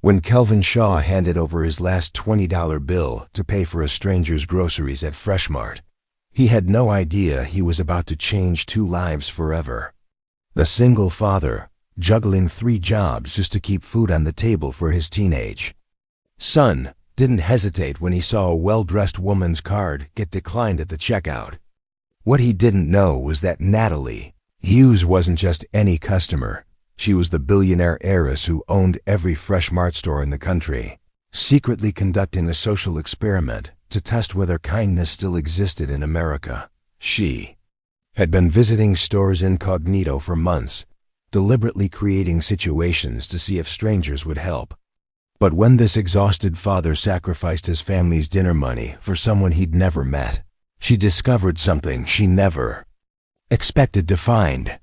When Kelvin Shaw handed over his last $20 bill to pay for a stranger's groceries at Freshmart, he had no idea he was about to change 2 lives forever. The single father, juggling 3 jobs just to keep food on the table for his teenage son, didn't hesitate when he saw a well-dressed woman's card get declined at the checkout. What he didn't know was that Natalie Hughes wasn't just any customer. She was the billionaire heiress who owned every Freshmart store in the country, secretly conducting a social experiment to test whether kindness still existed in America. She had been visiting stores incognito for months, deliberately creating situations to see if strangers would help. But when this exhausted father sacrificed his family's dinner money for someone he'd never met, she discovered something she never expected to find.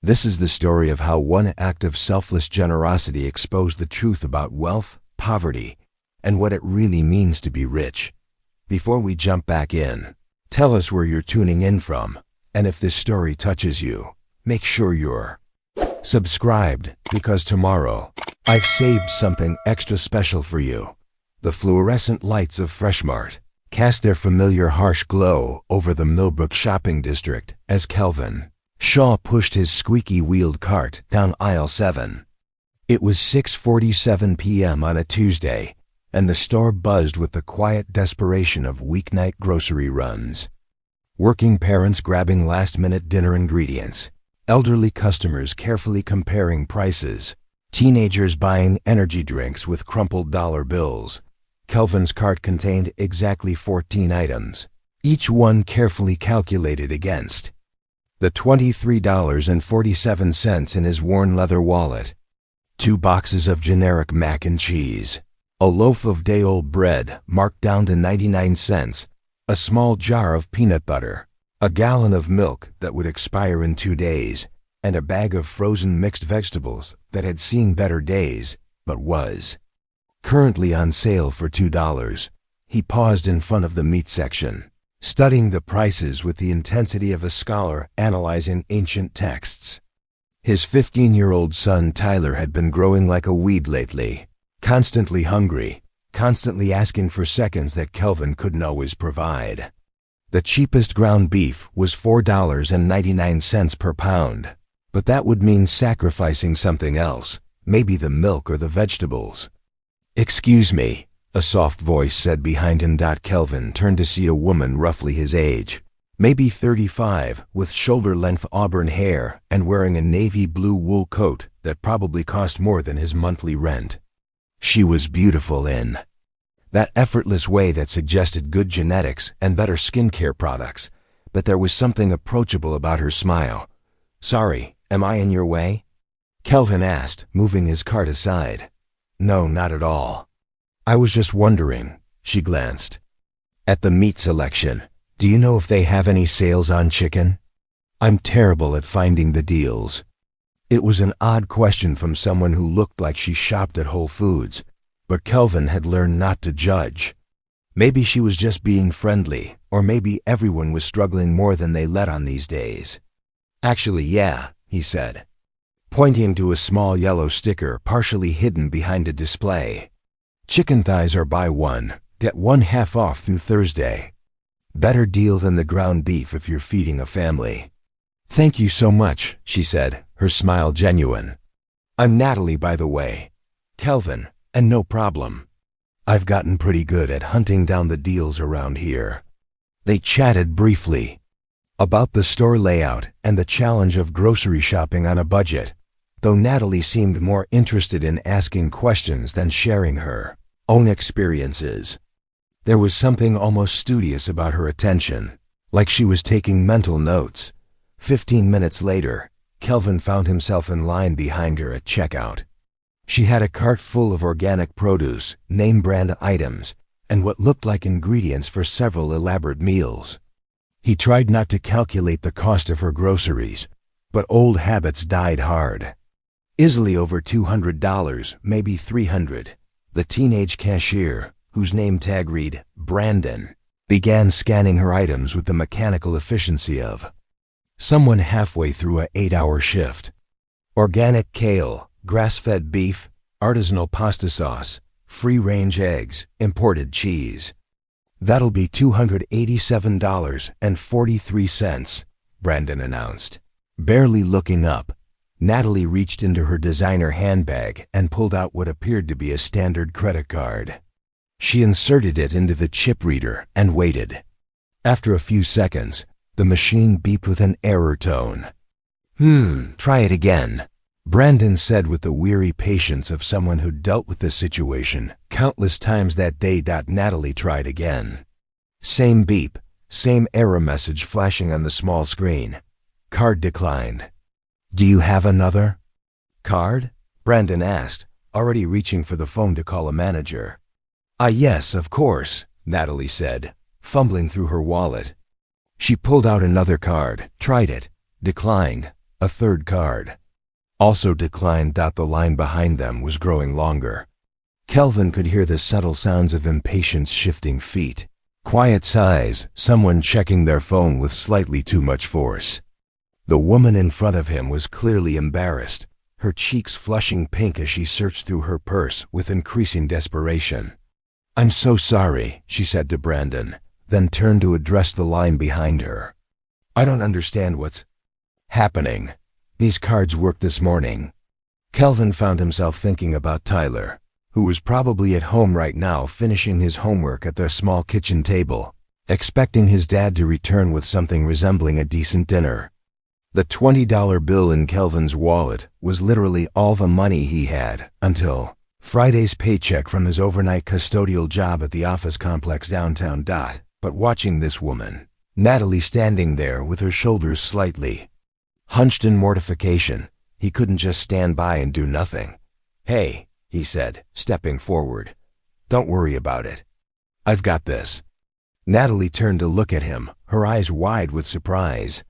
This is the story of how one act of selfless generosity exposed the truth about wealth, poverty, and what it really means to be rich. Before we jump back in, tell us where you're tuning in from, and if this story touches you, make sure you're subscribed, because tomorrow, I've saved something extra special for you. The fluorescent lights of Freshmart cast their familiar harsh glow over the Millbrook shopping district as Kelvin Shaw pushed his squeaky-wheeled cart down aisle 7. It was 6:47 p.m. on a Tuesday, and the store buzzed with the quiet desperation of weeknight grocery runs. Working parents grabbing last-minute dinner ingredients, elderly customers carefully comparing prices, teenagers buying energy drinks with crumpled dollar bills. Kelvin's cart contained exactly 14 items, each one carefully calculated against the $23.47 in his worn leather wallet, 2 boxes of generic mac and cheese, a loaf of day-old bread marked down to 99 cents, a small jar of peanut butter, a gallon of milk that would expire in 2 days, and a bag of frozen mixed vegetables that had seen better days, but was currently on sale for $2. He paused in front of the meat section, studying the prices with the intensity of a scholar analyzing ancient texts. His 15-year-old son Tyler had been growing like a weed lately, constantly hungry, constantly asking for seconds that Kelvin couldn't always provide. The cheapest ground beef was $4.99 per pound, but that would mean sacrificing something else, maybe the milk or the vegetables. "Excuse me," a soft voice said behind him. Kelvin turned to see a woman roughly his age, maybe 35, with shoulder-length auburn hair and wearing a navy blue wool coat that probably cost more than his monthly rent. She was beautiful in that effortless way that suggested good genetics and better skincare products, but there was something approachable about her smile. "Sorry, am I in your way?" Kelvin asked, moving his cart aside. "No, not at all. I was just wondering." She glanced at the meat selection. "Do you know if they have any sales on chicken? I'm terrible at finding the deals." It was an odd question from someone who looked like she shopped at Whole Foods, but Kelvin had learned not to judge. Maybe she was just being friendly, or maybe everyone was struggling more than they let on these days. "Actually, yeah," he said, pointing to a small yellow sticker partially hidden behind a display. "Chicken thighs are buy one, get one half off through Thursday. Better deal than the ground beef if you're feeding a family." "Thank you so much," she said, her smile genuine. "I'm Natalie, by the way." "Kelvin, and no problem. I've gotten pretty good at hunting down the deals around here." They chatted briefly about the store layout and the challenge of grocery shopping on a budget, though Natalie seemed more interested in asking questions than sharing her own experiences. There was something almost studious about her attention, like she was taking mental notes. 15 minutes later, Kelvin found himself in line behind her at checkout. She had a cart full of organic produce, name-brand items, and what looked like ingredients for several elaborate meals. He tried not to calculate the cost of her groceries, but old habits died hard. Easily over $200, maybe $300. The teenage cashier, whose name tag read Brandon, began scanning her items with the mechanical efficiency of someone halfway through an 8-hour shift. Organic kale, grass-fed beef, artisanal pasta sauce, free-range eggs, imported cheese. That'll be $287.43, Brandon announced. Barely looking up, Natalie reached into her designer handbag and pulled out what appeared to be a standard credit card. She inserted it into the chip reader and waited. After a few seconds, the machine beeped with an error tone. Try it again, Brandon said with the weary patience of someone who'd dealt with this situation countless times that day. Natalie tried again. Same beep, same error message flashing on the small screen. Card declined. Do you have another card? Brandon asked, already reaching for the phone to call a manager. Yes, of course, Natalie said, fumbling through her wallet. She pulled out another card, tried it, declined. A third card. Also declined. The line behind them was growing longer. Kelvin could hear the subtle sounds of impatience, shifting feet. Quiet sighs, someone checking their phone with slightly too much force. The woman in front of him was clearly embarrassed, her cheeks flushing pink as she searched through her purse with increasing desperation. I'm so sorry, she said to Brandon, then turned to address the line behind her. I don't understand what's happening. These cards worked this morning. Kelvin found himself thinking about Tyler, who was probably at home right now finishing his homework at their small kitchen table, expecting his dad to return with something resembling a decent dinner. The $20 bill in Kelvin's wallet was literally all the money he had until Friday's paycheck from his overnight custodial job at the office complex downtown. But watching this woman, Natalie, standing there with her shoulders slightly hunched in mortification, he couldn't just stand by and do nothing. Hey, he said, stepping forward. Don't worry about it. I've got this. Natalie turned to look at him, her eyes wide with surprise.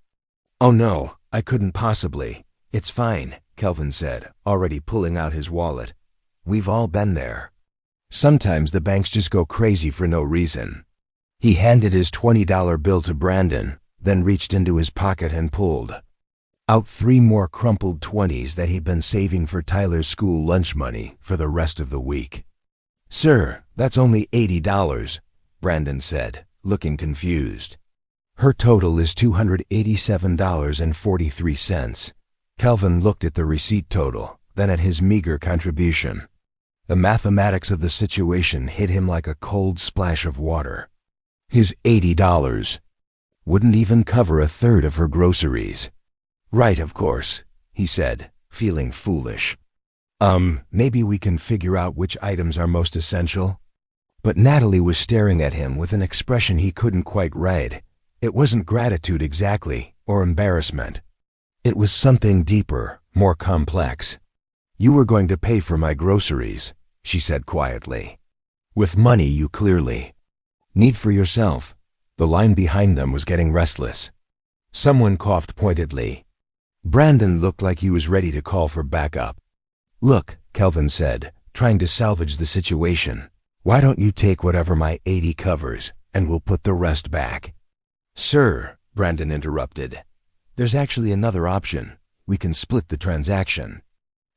Oh no, I couldn't possibly. It's fine, Kelvin said, already pulling out his wallet. We've all been there. Sometimes the banks just go crazy for no reason. He handed his $20 bill to Brandon, then reached into his pocket and pulled out 3 more crumpled 20s that he'd been saving for Tyler's school lunch money for the rest of the week. Sir, that's only $80, Brandon said, looking confused. Her total is $287.43. Kelvin looked at the receipt total, then at his meager contribution. The mathematics of the situation hit him like a cold splash of water. His $80 wouldn't even cover a third of her groceries. Right, of course, he said, feeling foolish. Maybe we can figure out which items are most essential? But Natalie was staring at him with an expression he couldn't quite read. It wasn't gratitude exactly, or embarrassment. It was something deeper, more complex. You were going to pay for my groceries, she said quietly. With money you clearly need for yourself. The line behind them was getting restless. Someone coughed pointedly. Brandon looked like he was ready to call for backup. Look, Kelvin said, trying to salvage the situation. Why don't you take whatever my 80 covers, and we'll put the rest back? Sir, Brandon interrupted. There's actually another option. We can split the transaction.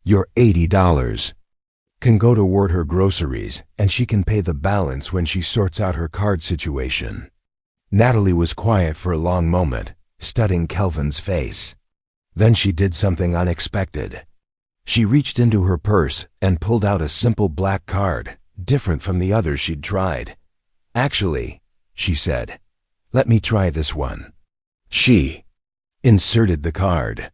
Your $80 can go toward her groceries, and she can pay the balance when she sorts out her card situation. Natalie was quiet for a long moment, studying Kelvin's face. Then she did something unexpected. She reached into her purse and pulled out a simple black card, different from the others she'd tried. Actually, she said, let me try this one. She inserted the card.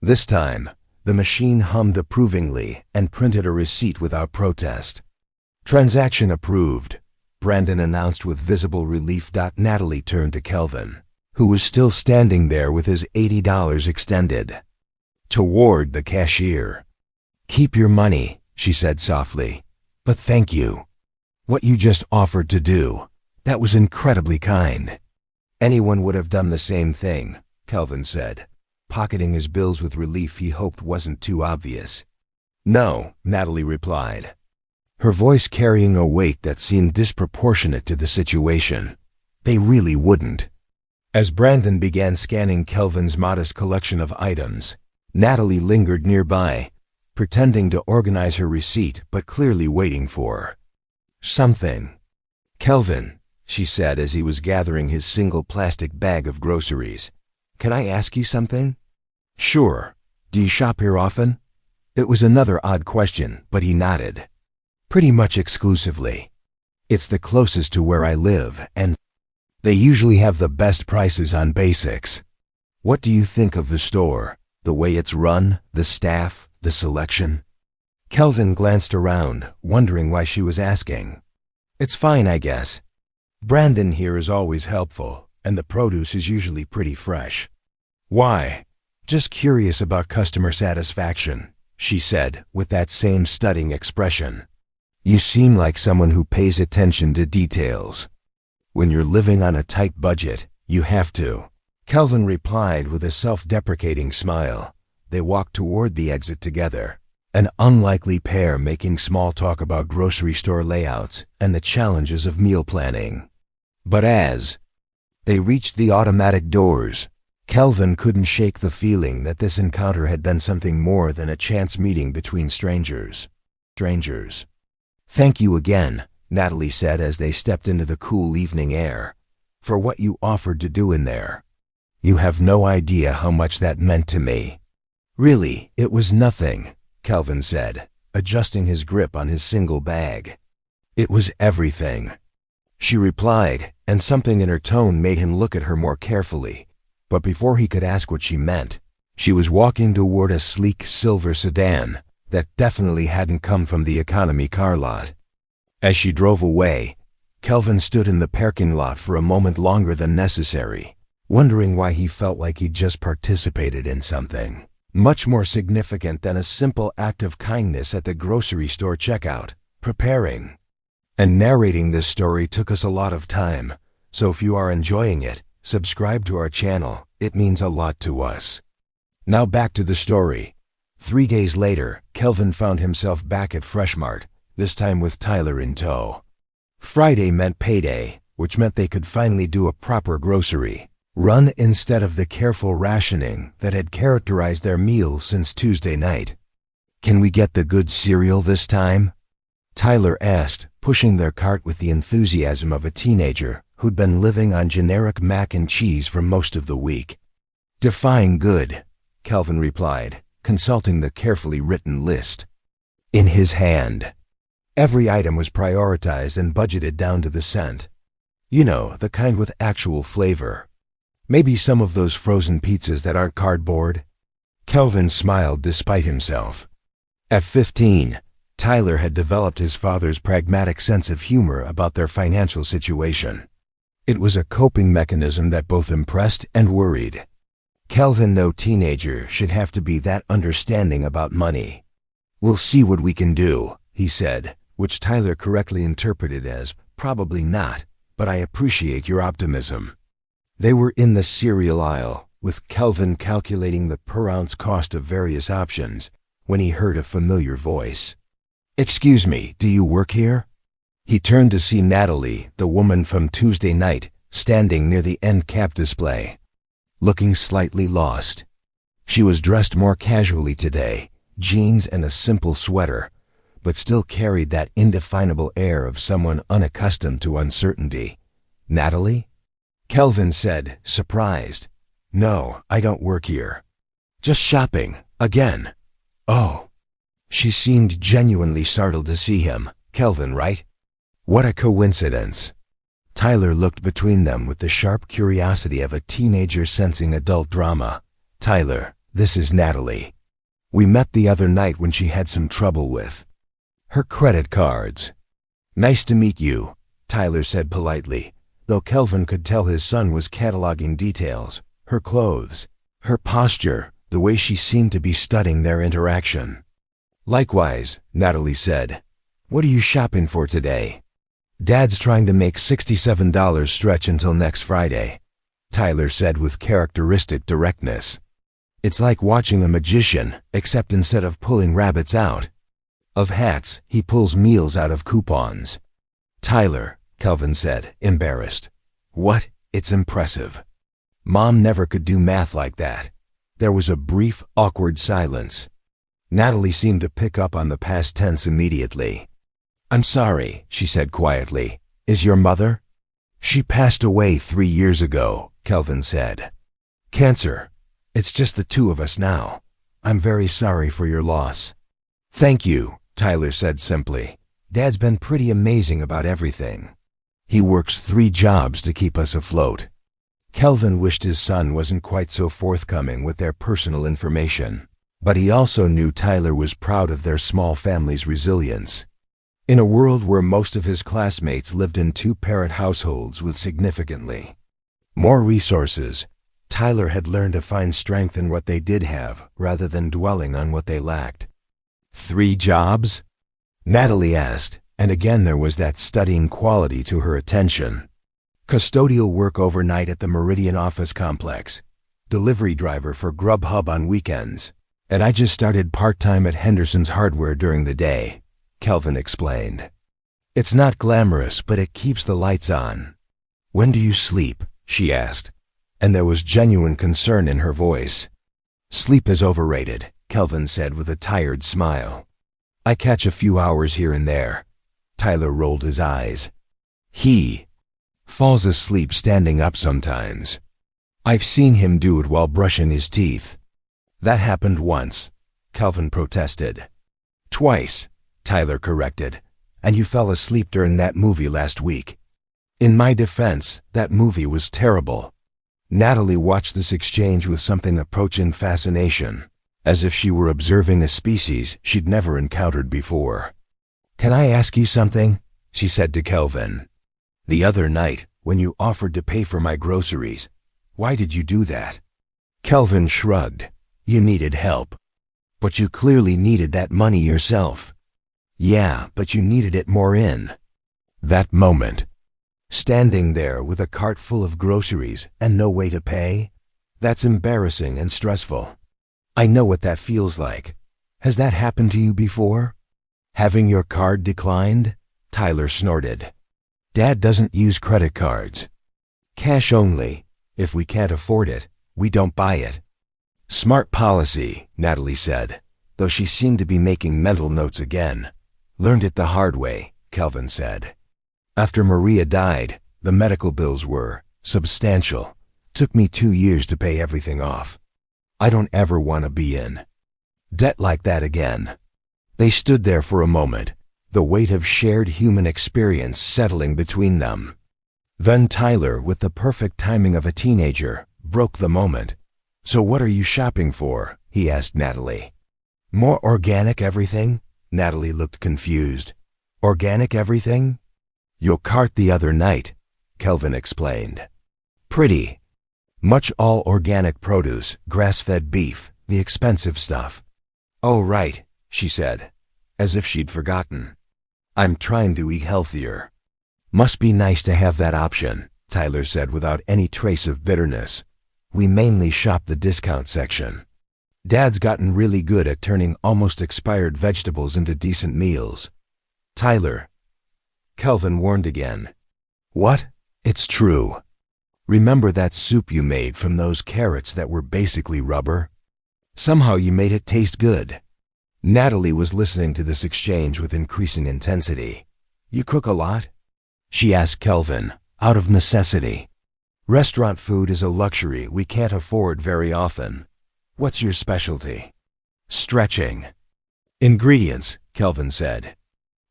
This time, the machine hummed approvingly and printed a receipt without protest. Transaction approved, Brandon announced with visible relief. Natalie turned to Kelvin, who was still standing there with his $80 extended toward the cashier. Keep your money, she said softly, but thank you. What you just offered to do, that was incredibly kind. Anyone would have done the same thing, Kelvin said, pocketing his bills with relief he hoped wasn't too obvious. No, Natalie replied, her voice carrying a weight that seemed disproportionate to the situation. They really wouldn't. As Brandon began scanning Kelvin's modest collection of items, Natalie lingered nearby, pretending to organize her receipt but clearly waiting for something. "Kelvin," she said as he was gathering his single plastic bag of groceries, "can I ask you something?" "Sure. Do you shop here often?" It was another odd question, but he nodded. "Pretty much exclusively. It's the closest to where I live, and they usually have the best prices on basics." "What do you think of the store? The way it's run, the staff, the selection?" Kelvin glanced around, wondering why she was asking. "It's fine, I guess. Brandon here is always helpful, and the produce is usually pretty fresh." "Why?" "Just curious about customer satisfaction," she said, with that same studying expression. "You seem like someone who pays attention to details. When you're living on a tight budget, you have to." Kelvin replied with a self-deprecating smile. They walked toward the exit together, an unlikely pair making small talk about grocery store layouts and the challenges of meal planning. But as they reached the automatic doors, Kelvin couldn't shake the feeling that this encounter had been something more than a chance meeting between strangers. "Thank you again," Natalie said as they stepped into the cool evening air, "for what you offered to do in there. You have no idea how much that meant to me." "Really, it was nothing," Kelvin said, adjusting his grip on his single bag. "It was everything," she replied, and something in her tone made him look at her more carefully. But before he could ask what she meant, she was walking toward a sleek silver sedan that definitely hadn't come from the economy car lot. As she drove away, Kelvin stood in the parking lot for a moment longer than necessary, wondering why he felt like he'd just participated in something much more significant than a simple act of kindness at the grocery store checkout. Preparing and narrating this story took us a lot of time, so if you are enjoying it, subscribe to our channel. It means a lot to us. Now back to the story. 3 days later, Kelvin found himself back at Freshmart, this time with Tyler in tow. Friday meant payday, which meant they could finally do a proper grocery run instead of the careful rationing that had characterized their meals since Tuesday night. "Can we get the good cereal this time?" Tyler asked, pushing their cart with the enthusiasm of a teenager who'd been living on generic mac and cheese for most of the week. "Define good," Kelvin replied, consulting the carefully written list in his hand. Every item was prioritized and budgeted down to the cent. You know, the kind with actual flavor. Maybe some of those frozen pizzas that aren't cardboard. Kelvin smiled despite himself. At 15, Tyler had developed his father's pragmatic sense of humor about their financial situation. It was a coping mechanism that both impressed and worried. Kelvin, no teenager, should have to be that understanding about money. "We'll see what we can do," he said, which Tyler correctly interpreted as, "Probably not, but I appreciate your optimism." They were in the cereal aisle, with Kelvin calculating the per-ounce cost of various options, when he heard a familiar voice. "Excuse me, do you work here?" He turned to see Natalie, the woman from Tuesday night, standing near the end cap display, looking slightly lost. She was dressed more casually today, jeans and a simple sweater, but still carried that indefinable air of someone unaccustomed to uncertainty. "Natalie?" Kelvin said, surprised. "No, I don't work here. Just shopping, again." "Oh." She seemed genuinely startled to see him. "Kelvin, right? What a coincidence." Tyler looked between them with the sharp curiosity of a teenager sensing adult drama. "Tyler, this is Natalie. We met the other night when she had some trouble with her credit cards." "Nice to meet you," Tyler said politely, though Kelvin could tell his son was cataloging details, her clothes, her posture, the way she seemed to be studying their interaction. "Likewise," Natalie said. "What are you shopping for today?" "Dad's trying to make $67 stretch until next Friday," Tyler said with characteristic directness. "It's like watching a magician, except instead of pulling rabbits out of hats, he pulls meals out of coupons." "Tyler," Kelvin said, embarrassed. "What? It's impressive. Mom never could do math like that." There was a brief, awkward silence. Natalie seemed to pick up on the past tense immediately. "I'm sorry," she said quietly. "Is your mother?" "She passed away 3 years ago," Kelvin said. "Cancer. It's just the two of us now. I'm very sorry for your loss." "Thank you," Tyler said simply. "Dad's been pretty amazing about everything. He works 3 jobs to keep us afloat." Kelvin wished his son wasn't quite so forthcoming with their personal information, but he also knew Tyler was proud of their small family's resilience. In a world where most of his classmates lived in 2-parent households with significantly more resources, Tyler had learned to find strength in what they did have rather than dwelling on what they lacked. 3 jobs? Natalie asked, and again there was that studying quality to her attention. Custodial work overnight at the Meridian office complex, delivery driver for Grubhub on weekends, and I just started part-time at Henderson's Hardware during the day, Kelvin explained. "It's not glamorous, but it keeps the lights on." "When do you sleep?" she asked, and there was genuine concern in her voice. "Sleep is overrated," Kelvin said with a tired smile. "I catch a few hours here and there." Tyler rolled his eyes. "He falls asleep standing up sometimes. I've seen him do it while brushing his teeth." "That happened once," Kelvin protested. "Twice," Tyler corrected, "and you fell asleep during that movie last week." "In my defense, that movie was terrible." Natalie watched this exchange with something approaching fascination, as if she were observing a species she'd never encountered before. "Can I ask you something?" she said to Kelvin. "The other night, when you offered to pay for my groceries, why did you do that?" Kelvin shrugged. "You needed help." "But you clearly needed that money yourself." "Yeah, but you needed it more in that moment. Standing there with a cart full of groceries and no way to pay, that's embarrassing and stressful. I know what that feels like. Has that happened to you before? Having your card declined?" Tyler snorted. "Dad doesn't use credit cards. Cash only. If we can't afford it, we don't buy it." "Smart policy," Natalie said, though she seemed to be making mental notes again. "Learned it the hard way," Kelvin said. "After Maria died, the medical bills were substantial. Took me 2 years to pay everything off. I don't ever want to be in debt like that again." They stood there for a moment, the weight of shared human experience settling between them. Then Tyler, with the perfect timing of a teenager, broke the moment. "So what are you shopping for?" he asked Natalie. "More organic everything?" Natalie looked confused. "Organic everything?" "Your cart the other night," Kelvin explained. "Pretty much all organic produce, grass-fed beef, the expensive stuff." "Oh, right," she said, as if she'd forgotten. "I'm trying to eat healthier." "Must be nice to have that option," Tyler said without any trace of bitterness. "We mainly shop the discount section. Dad's gotten really good at turning almost expired vegetables into decent meals." "Tyler," Kelvin warned again. "What?" "It's true. Remember that soup you made from those carrots that were basically rubber? Somehow you made it taste good." Natalie was listening to this exchange with increasing intensity. "You cook a lot?" she asked Kelvin, out of necessity. "Restaurant food is a luxury we can't afford very often. What's your specialty?" "Stretching." "Ingredients," Kelvin said.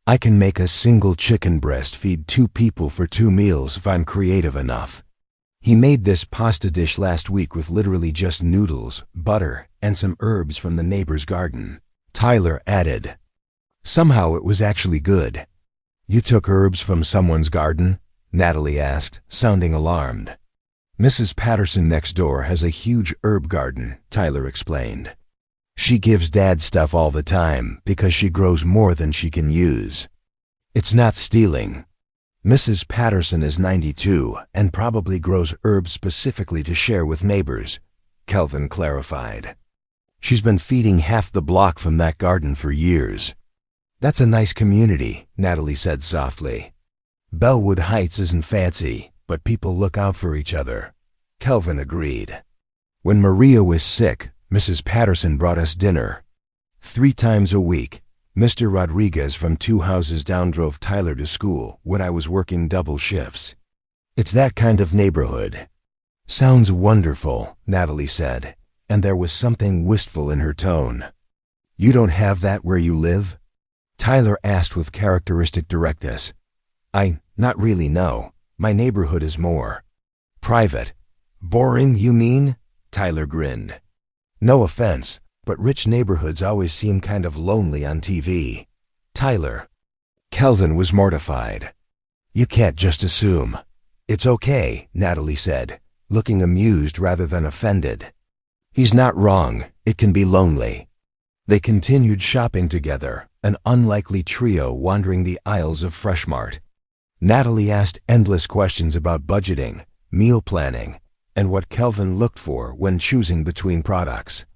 "I can make a single chicken breast feed 2 people for 2 meals if I'm creative enough." He made this pasta dish last week with literally just noodles, butter, and some herbs from the neighbor's garden, Tyler added. "Somehow it was actually good." "You took herbs from someone's garden?" Natalie asked, sounding alarmed. "Mrs. Patterson next door has a huge herb garden," Tyler explained. "She gives Dad stuff all the time because she grows more than she can use. It's not stealing. Mrs. Patterson is 92 and probably grows herbs specifically to share with neighbors," Kelvin clarified. "She's been feeding half the block from that garden for years." "That's a nice community," Natalie said softly. "Bellwood Heights isn't fancy, but people look out for each other," Kelvin agreed. "When Maria was sick, Mrs. Patterson brought us dinner." 3 times a week, Mr. Rodriguez from 2 houses down drove Tyler to school when I was working double shifts. It's that kind of neighborhood. Sounds wonderful, Natalie said, and there was something wistful in her tone. You don't have that where you live? Tyler asked with characteristic directness. Not really, no. My neighborhood is more private. Boring, you mean? Tyler grinned. No offense, but rich neighborhoods always seem kind of lonely on TV. Tyler. Kelvin was mortified. You can't just assume. It's okay, Natalie said, looking amused rather than offended. He's not wrong. It can be lonely. They continued shopping together, an unlikely trio wandering the aisles of Freshmart. Natalie asked endless questions about budgeting, meal planning, and what Kelvin looked for when choosing between products.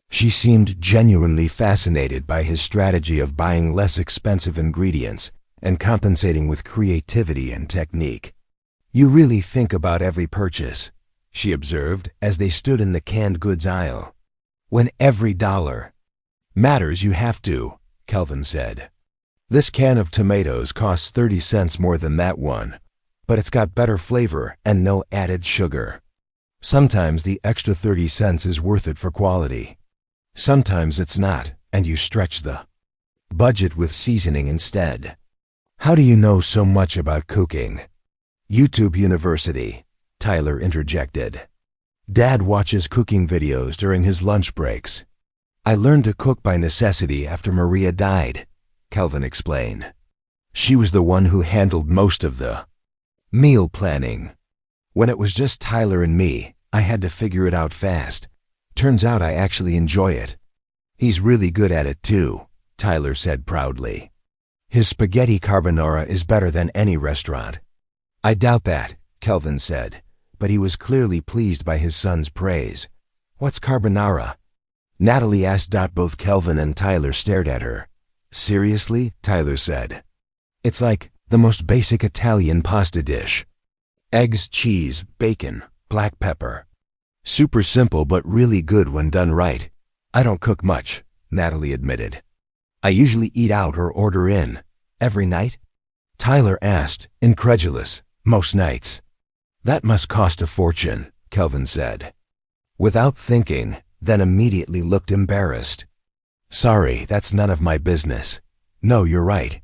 She seemed genuinely fascinated by his strategy of buying less expensive ingredients and compensating with creativity and technique. You really think about every purchase, she observed as they stood in the canned goods aisle. When every dollar matters, you have to, Kelvin said. This can of tomatoes costs 30 cents more than that one, but it's got better flavor and no added sugar. Sometimes the extra 30 cents is worth it for quality. Sometimes it's not, and you stretch the budget with seasoning instead. How do you know so much about cooking? YouTube University, Tyler interjected. Dad watches cooking videos during his lunch breaks. I learned to cook by necessity after Maria died, Kelvin explained. She was the one who handled most of the meal planning. When it was just Tyler and me, I had to figure it out fast. Turns out I actually enjoy it. He's really good at it too, Tyler said proudly. His spaghetti carbonara is better than any restaurant. I doubt that, Kelvin said, but he was clearly pleased by his son's praise. What's carbonara? Natalie asked. Both Kelvin and Tyler stared at her. Seriously? Tyler said. It's like the most basic Italian pasta dish. Eggs, cheese, bacon, black pepper. Super simple but really good when done right. I don't cook much, Natalie admitted. I usually eat out or order in. Every night? Tyler asked, incredulous. Most nights. That must cost a fortune, Kelvin said. Without thinking, then immediately looked embarrassed. Sorry, that's none of my business. No, you're right.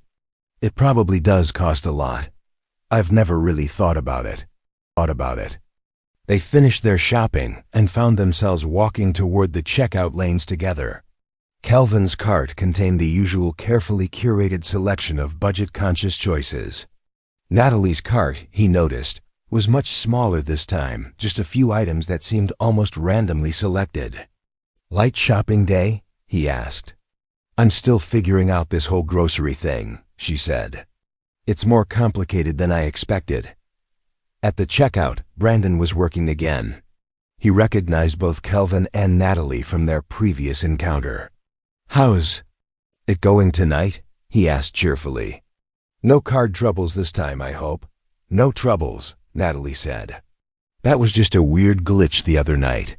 It probably does cost a lot. I've never really thought about it. They finished their shopping and found themselves walking toward the checkout lanes together. Kelvin's cart contained the usual carefully curated selection of budget-conscious choices. Natalie's cart, he noticed, was much smaller this time, just a few items that seemed almost randomly selected. Light shopping day? He asked. I'm still figuring out this whole grocery thing, she said. It's more complicated than I expected. At the checkout, Brandon was working again. He recognized both Kelvin and Natalie from their previous encounter. How's it going tonight? He asked cheerfully. No card troubles this time, I hope. No troubles, Natalie said. That was just a weird glitch the other night.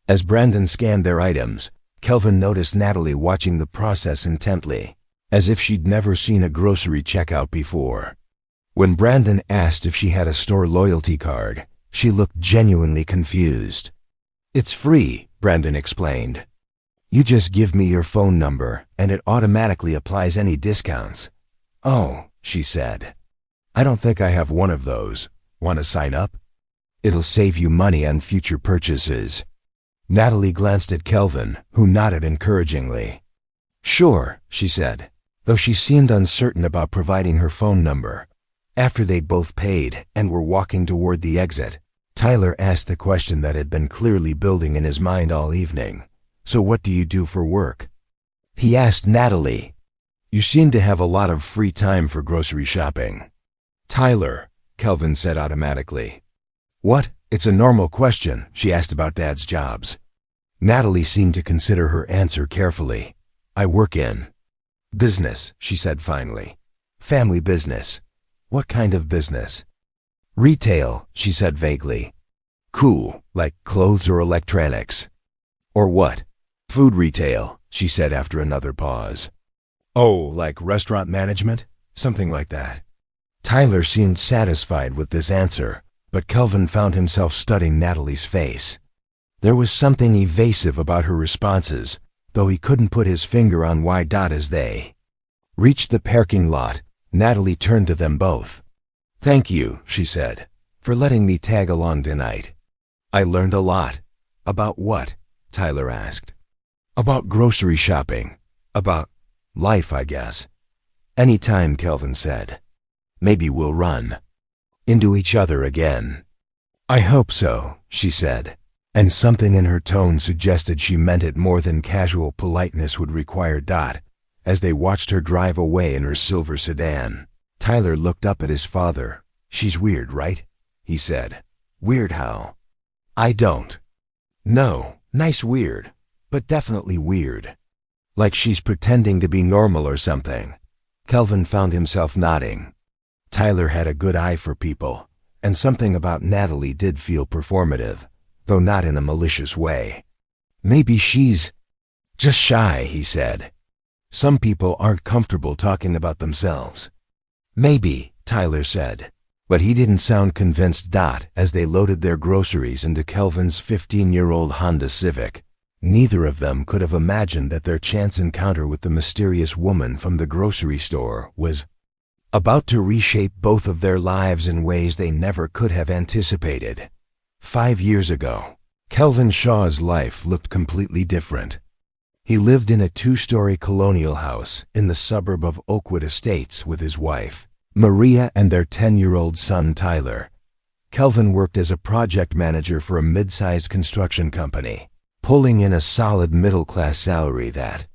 As Brandon scanned their items, Kelvin noticed Natalie watching the process intently, as if she'd never seen a grocery checkout before. When Brandon asked if she had a store loyalty card, she looked genuinely confused. It's free, Brandon explained. You just give me your phone number, and it automatically applies any discounts. Oh, she said. I don't think I have one of those. Want to sign up? It'll save you money on future purchases. Natalie glanced at Kelvin, who nodded encouragingly. Sure, she said, though she seemed uncertain about providing her phone number. After they'd both paid and were walking toward the exit, Tyler asked the question that had been clearly building in his mind all evening. So what do you do for work? He asked Natalie. You seem to have a lot of free time for grocery shopping. Tyler, Kelvin said automatically. What? It's a normal question, she asked about Dad's jobs. Natalie seemed to consider her answer carefully. I work in business, she said finally. Family business. What kind of business? Retail, she said vaguely. Cool, like clothes or electronics. Or what? Food retail, she said after another pause. Oh, like restaurant management? Something like that. Tyler seemed satisfied with this answer, but Kelvin found himself studying Natalie's face. There was something evasive about her responses, though he couldn't put his finger on why. As they reached the parking lot, Natalie turned to them both. Thank you, she said, for letting me tag along tonight. I learned a lot. About what? Tyler asked. About grocery shopping. About life, I guess. Anytime, Kelvin said. Maybe we'll run into each other again. I hope so, she said, and something in her tone suggested she meant it more than casual politeness would require. As they watched her drive away in her silver sedan, Tyler looked up at his father. She's weird, right? He said. Weird how? I don't. No, nice weird, but definitely weird. Like she's pretending to be normal or something. Kelvin found himself nodding. Tyler had a good eye for people, and something about Natalie did feel performative, though not in a malicious way. Maybe she's just shy, he said. Some people aren't comfortable talking about themselves. Maybe, Tyler said, but he didn't sound convinced. As they loaded their groceries into Kelvin's 15-year-old Honda Civic, neither of them could have imagined that their chance encounter with the mysterious woman from the grocery store was about to reshape both of their lives in ways they never could have anticipated. 5 years ago, Kelvin Shaw's life looked completely different. He lived in a 2-story colonial house in the suburb of Oakwood Estates with his wife, Maria, and their 10-year-old son, Tyler. Kelvin worked as a project manager for a mid-sized construction company, pulling in a solid middle-class salary that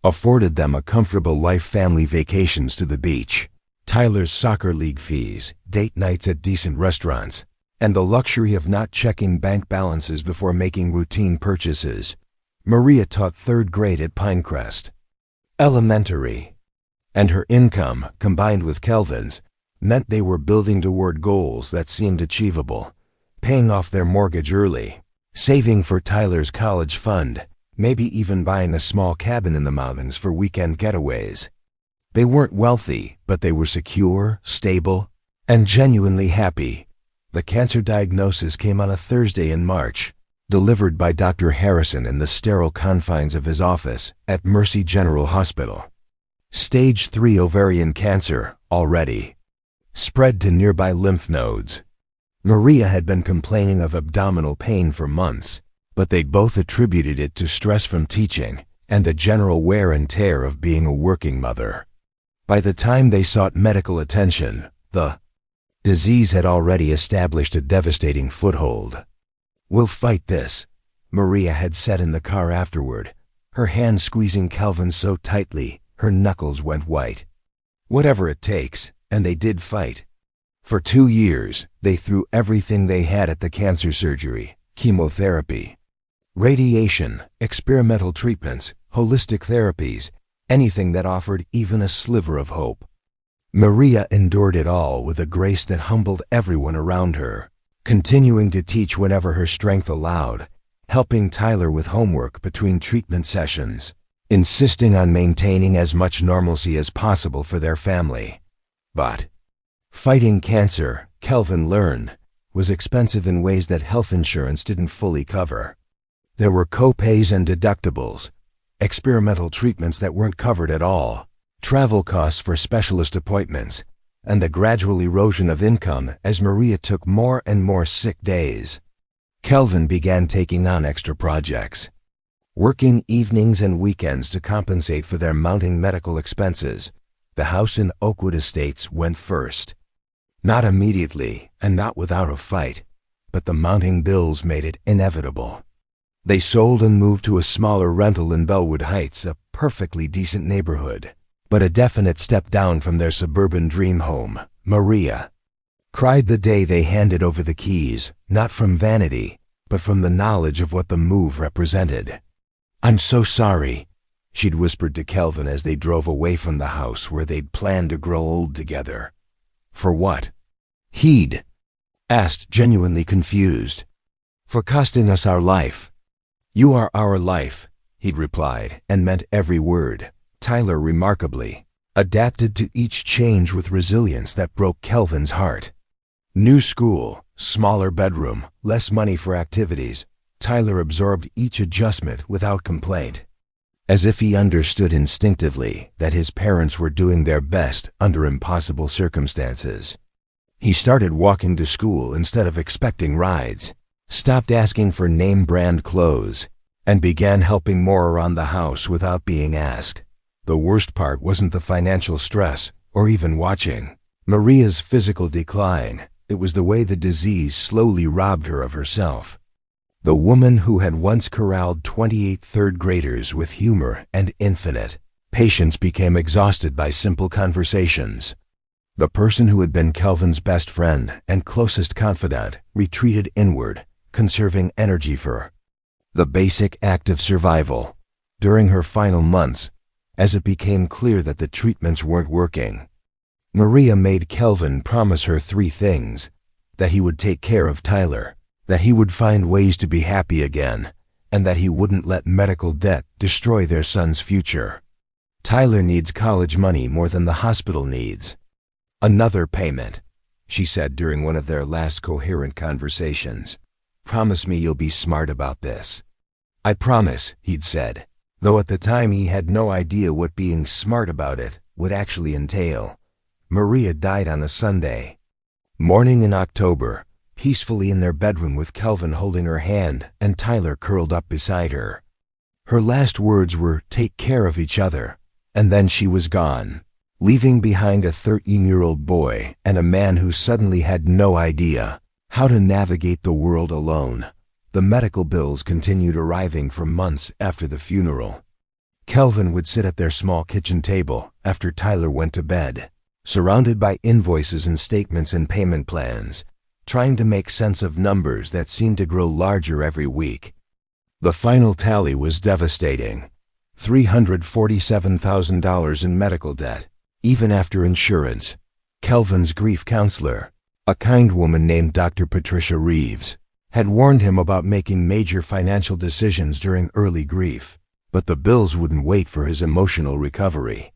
afforded them a comfortable life, family vacations to the beach, Tyler's soccer league fees, date nights at decent restaurants, and the luxury of not checking bank balances before making routine purchases. Maria taught 3rd grade at Pinecrest Elementary, and her income, combined with Kelvin's, meant they were building toward goals that seemed achievable, paying off their mortgage early, saving for Tyler's college fund, maybe even buying a small cabin in the mountains for weekend getaways. They weren't wealthy, but they were secure, stable, and genuinely happy. The cancer diagnosis came on a Thursday in March, delivered by Dr. Harrison in the sterile confines of his office at Mercy General Hospital. Stage 3 ovarian cancer, already spread to nearby lymph nodes. Maria had been complaining of abdominal pain for months, but they both attributed it to stress from teaching and the general wear and tear of being a working mother. By the time they sought medical attention, the disease had already established a devastating foothold. We'll fight this, Maria had said in the car afterward, her hand squeezing Kelvin so tightly her knuckles went white. Whatever it takes, and they did fight. For 2 years, they threw everything they had at the cancer surgery, chemotherapy, radiation, experimental treatments, holistic therapies, anything that offered even a sliver of hope. Maria endured it all with a grace that humbled everyone around her, continuing to teach whenever her strength allowed, helping Tyler with homework between treatment sessions, insisting on maintaining as much normalcy as possible for their family. But fighting cancer, Kelvin learned, was expensive in ways that health insurance didn't fully cover. There were co-pays and deductibles, experimental treatments that weren't covered at all, travel costs for specialist appointments, and the gradual erosion of income as Maria took more and more sick days. Kelvin began taking on extra projects, working evenings and weekends to compensate for their mounting medical expenses. The house in Oakwood Estates went first. Not immediately, and not without a fight, but the mounting bills made it inevitable. They sold and moved to a smaller rental in Bellwood Heights, a perfectly decent neighborhood, but a definite step down from their suburban dream home. Maria cried the day they handed over the keys, not from vanity, but from the knowledge of what the move represented. "I'm so sorry," she'd whispered to Kelvin as they drove away from the house where they'd planned to grow old together. "For what?" He'd asked, genuinely confused. "For costing us our life. You are our life, he'd replied, and meant every word. Tyler, remarkably, adapted to each change with resilience that broke Kelvin's heart. New school, smaller bedroom, less money for activities. Tyler absorbed each adjustment without complaint, as if he understood instinctively that his parents were doing their best under impossible circumstances. He started walking to school instead of expecting rides, stopped asking for name-brand clothes, and began helping more around the house without being asked. The worst part wasn't the financial stress or even watching Maria's physical decline. It was the way the disease slowly robbed her of herself. The woman who had once corralled 28 third graders with humor and infinite patience became exhausted by simple conversations. The person who had been Kelvin's best friend and closest confidant retreated inward, conserving energy for the basic act of survival. During her final months, as it became clear that the treatments weren't working, Maria made Kelvin promise her 3 things: that he would take care of Tyler, that he would find ways to be happy again, and that he wouldn't let medical debt destroy their son's future. Tyler needs college money more than the hospital needs. Another payment, she said during one of their last coherent conversations. Promise me you'll be smart about this. I promise, he'd said, though at the time he had no idea what being smart about it would actually entail. Maria died on a Sunday morning in October, peacefully in their bedroom with Kelvin holding her hand and Tyler curled up beside her. Her last words were, "Take care of each other," and then she was gone, leaving behind a 13-year-old boy and a man who suddenly had no idea how to navigate the world alone. The medical bills continued arriving for months after the funeral. Kelvin would sit at their small kitchen table after Tyler went to bed, surrounded by invoices and statements and payment plans, trying to make sense of numbers that seemed to grow larger every week. The final tally was devastating: $347,000 in medical debt, even after insurance. Kelvin's grief counselor, a kind woman named Dr. Patricia Reeves, had warned him about making major financial decisions during early grief, but the bills wouldn't wait for his emotional recovery.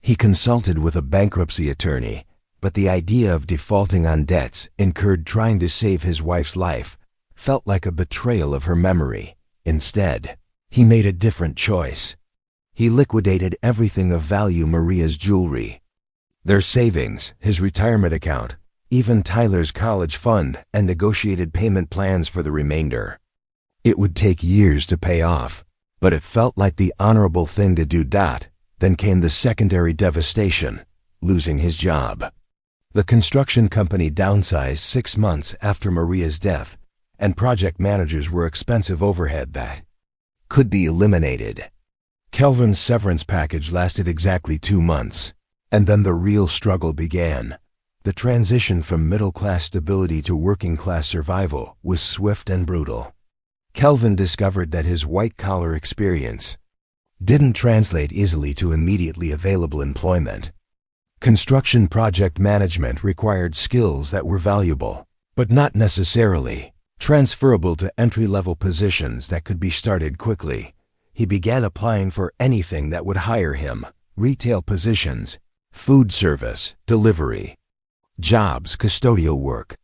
He consulted with a bankruptcy attorney, but the idea of defaulting on debts incurred trying to save his wife's life felt like a betrayal of her memory. Instead, he made a different choice. He liquidated everything of value: Maria's jewelry, their savings, his retirement account, even Tyler's college fund, and negotiated payment plans for the remainder. It would take years to pay off, but it felt like the honorable thing to do. Then came the secondary devastation: losing his job. The construction company downsized 6 months after Maria's death, and project managers were expensive overhead that could be eliminated. Kelvin's severance package lasted exactly 2 months, and then the real struggle began. The transition from middle-class stability to working-class survival was swift and brutal. Kelvin discovered that his white-collar experience didn't translate easily to immediately available employment. Construction project management required skills that were valuable, but not necessarily transferable to entry-level positions that could be started quickly. He began applying for anything that would hire him: retail positions, food service, delivery jobs, custodial work.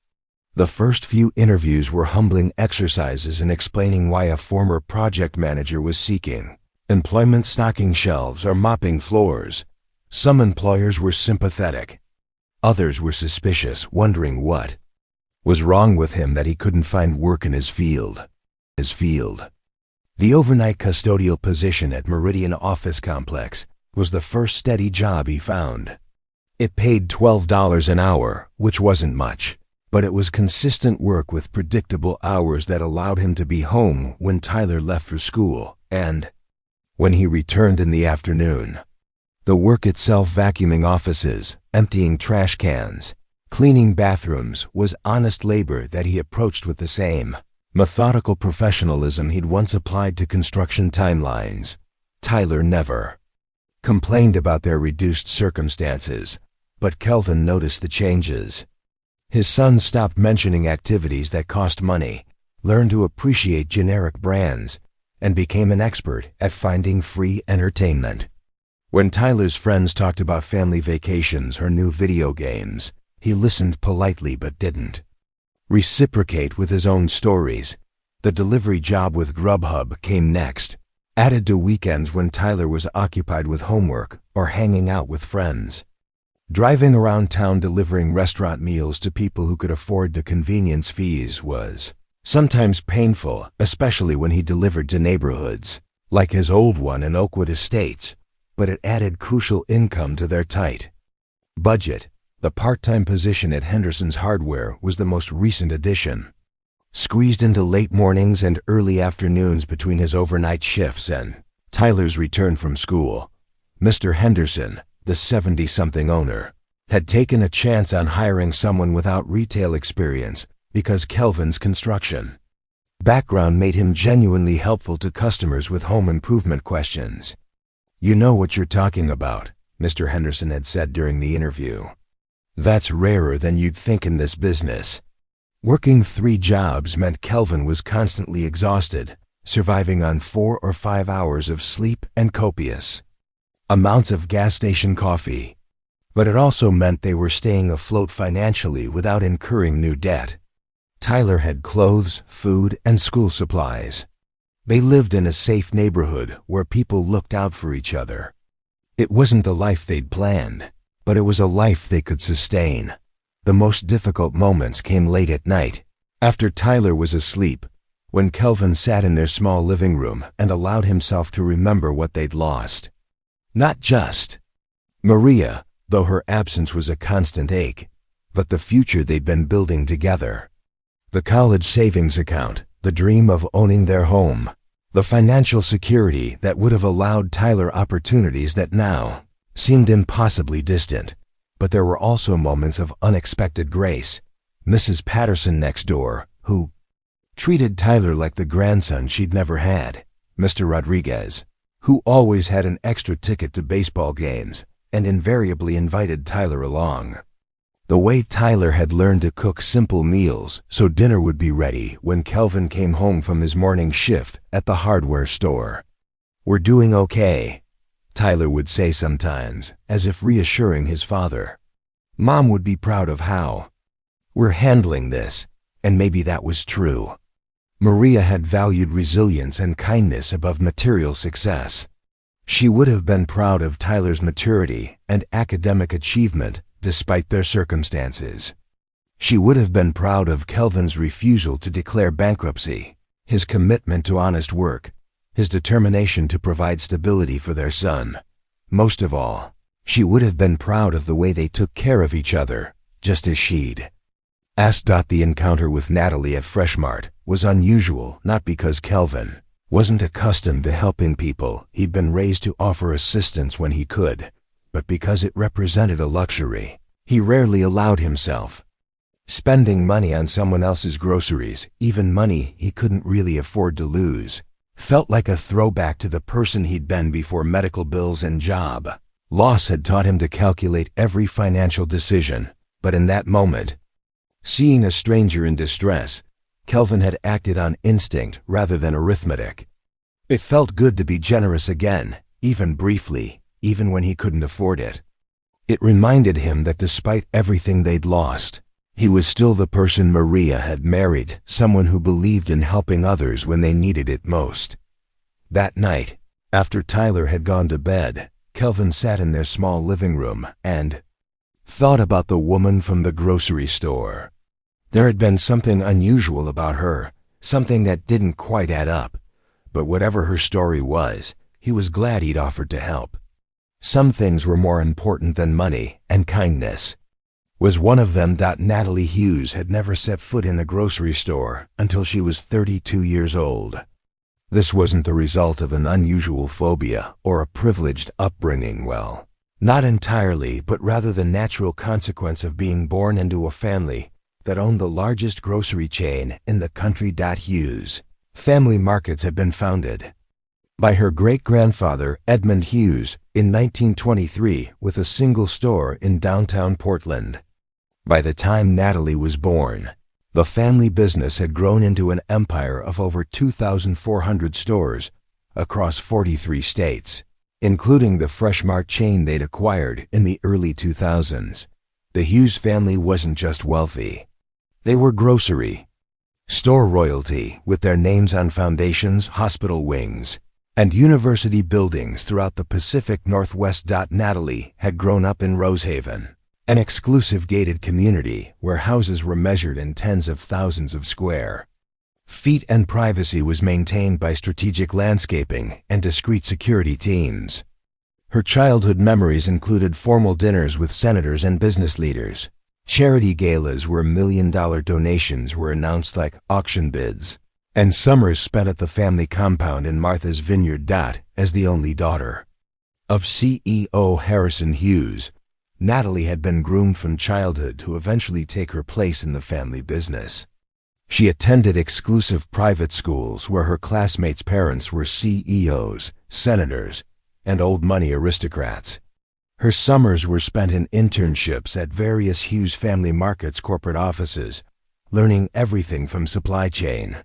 The first few interviews were humbling exercises in explaining why a former project manager was seeking employment: stocking shelves or mopping floors. Some employers were sympathetic. Others were suspicious, wondering what was wrong with him that he couldn't find work in his field. The overnight custodial position at Meridian Office Complex was the first steady job he found. It paid $12 an hour, which wasn't much, but it was consistent work with predictable hours that allowed him to be home when Tyler left for school and when he returned in the afternoon. The work itself, vacuuming offices, emptying trash cans, cleaning bathrooms, was honest labor that he approached with the same methodical professionalism he'd once applied to construction timelines. Tyler never complained about their reduced circumstances, but Kelvin noticed the changes. His son stopped mentioning activities that cost money, learned to appreciate generic brands, and became an expert at finding free entertainment. When Tyler's friends talked about family vacations or new video games, he listened politely but didn't reciprocate with his own stories. The delivery job with Grubhub came next, added to weekends when Tyler was occupied with homework or hanging out with friends. Driving around town delivering restaurant meals to people who could afford the convenience fees was sometimes painful, especially when he delivered to neighborhoods, like his old one in Oakwood Estates, but it added crucial income to their tight budget. The part-time position at Henderson's Hardware was the most recent addition. Squeezed into late mornings and early afternoons between his overnight shifts and Tyler's return from school, Mr. Henderson, the 70-something owner, had taken a chance on hiring someone without retail experience because Kelvin's construction background made him genuinely helpful to customers with home improvement questions. "You know what you're talking about," Mr. Henderson had said during the interview. "That's rarer than you'd think in this business." Working 3 jobs meant Kelvin was constantly exhausted, surviving on 4 or 5 hours of sleep and copious amounts of gas station coffee. But it also meant they were staying afloat financially without incurring new debt. Tyler had clothes, food, and school supplies. They lived in a safe neighborhood where people looked out for each other. It wasn't the life they'd planned, but it was a life they could sustain. The most difficult moments came late at night, after Tyler was asleep, when Kelvin sat in their small living room and allowed himself to remember what they'd lost. Not just Maria, though her absence was a constant ache, but the future they'd been building together. The college savings account, the dream of owning their home, the financial security that would have allowed Tyler opportunities that now seemed impossibly distant. But there were also moments of unexpected grace. Mrs. Patterson next door, who treated Tyler like the grandson she'd never had. Mr. Rodriguez, who always had an extra ticket to baseball games and invariably invited Tyler along. The way Tyler had learned to cook simple meals so dinner would be ready when Kelvin came home from his morning shift at the hardware store. "We're doing okay," Tyler would say sometimes, as if reassuring his father. "Mom would be proud of how we're handling this," and maybe that was true. Maria had valued resilience and kindness above material success. She would have been proud of Tyler's maturity and academic achievement despite their circumstances. She would have been proud of Kelvin's refusal to declare bankruptcy, his commitment to honest work, his determination to provide stability for their son. Most of all, she would have been proud of the way they took care of each other, just as she'd asked. The encounter with Natalie at Freshmart was unusual not because Kelvin wasn't accustomed to helping people. He'd been raised to offer assistance when he could, but because it represented a luxury he rarely allowed himself. Spending money on someone else's groceries, even money he couldn't really afford to lose, felt like a throwback to the person he'd been before medical bills and job loss had taught him to calculate every financial decision. But in that moment, seeing a stranger in distress, Kelvin had acted on instinct rather than arithmetic. It felt good to be generous again, even briefly, even when he couldn't afford it. It reminded him that despite everything they'd lost, he was still the person Maria had married, someone who believed in helping others when they needed it most. That night, after Tyler had gone to bed, Kelvin sat in their small living room and thought about the woman from the grocery store. There had been something unusual about her, something that didn't quite add up. But whatever her story was, he was glad he'd offered to help. Some things were more important than money, and kindness was one of them. Natalie Hughes had never set foot in a grocery store until she was 32 years old. This wasn't the result of an unusual phobia or a privileged upbringing, well, not entirely, but rather the natural consequence of being born into a family that owned the largest grocery chain in the country. Hughes Family Markets had been founded by her great-grandfather Edmund Hughes in 1923 with a single store in downtown Portland. By the time Natalie was born, the family business had grown into an empire of over 2,400 stores across 43 states, including the Fresh Mart chain they'd acquired in the early 2000s. The Hughes family wasn't just wealthy. They were grocery store royalty, with their names on foundations, hospital wings, and university buildings throughout the Pacific Northwest. Natalie had grown up in Rosehaven, an exclusive gated community where houses were measured in tens of thousands of square feet and privacy was maintained by strategic landscaping and discreet security teams. Her childhood memories included formal dinners with senators and business leaders, charity galas where million-dollar donations were announced like auction bids, and summers spent at the family compound in Martha's Vineyard. As the only daughter of CEO Harrison Hughes, Natalie had been groomed from childhood to eventually take her place in the family business. She attended exclusive private schools where her classmates' parents were CEOs, senators, and old money aristocrats. Her summers were spent in internships at various Hughes Family Markets corporate offices, learning everything from supply chain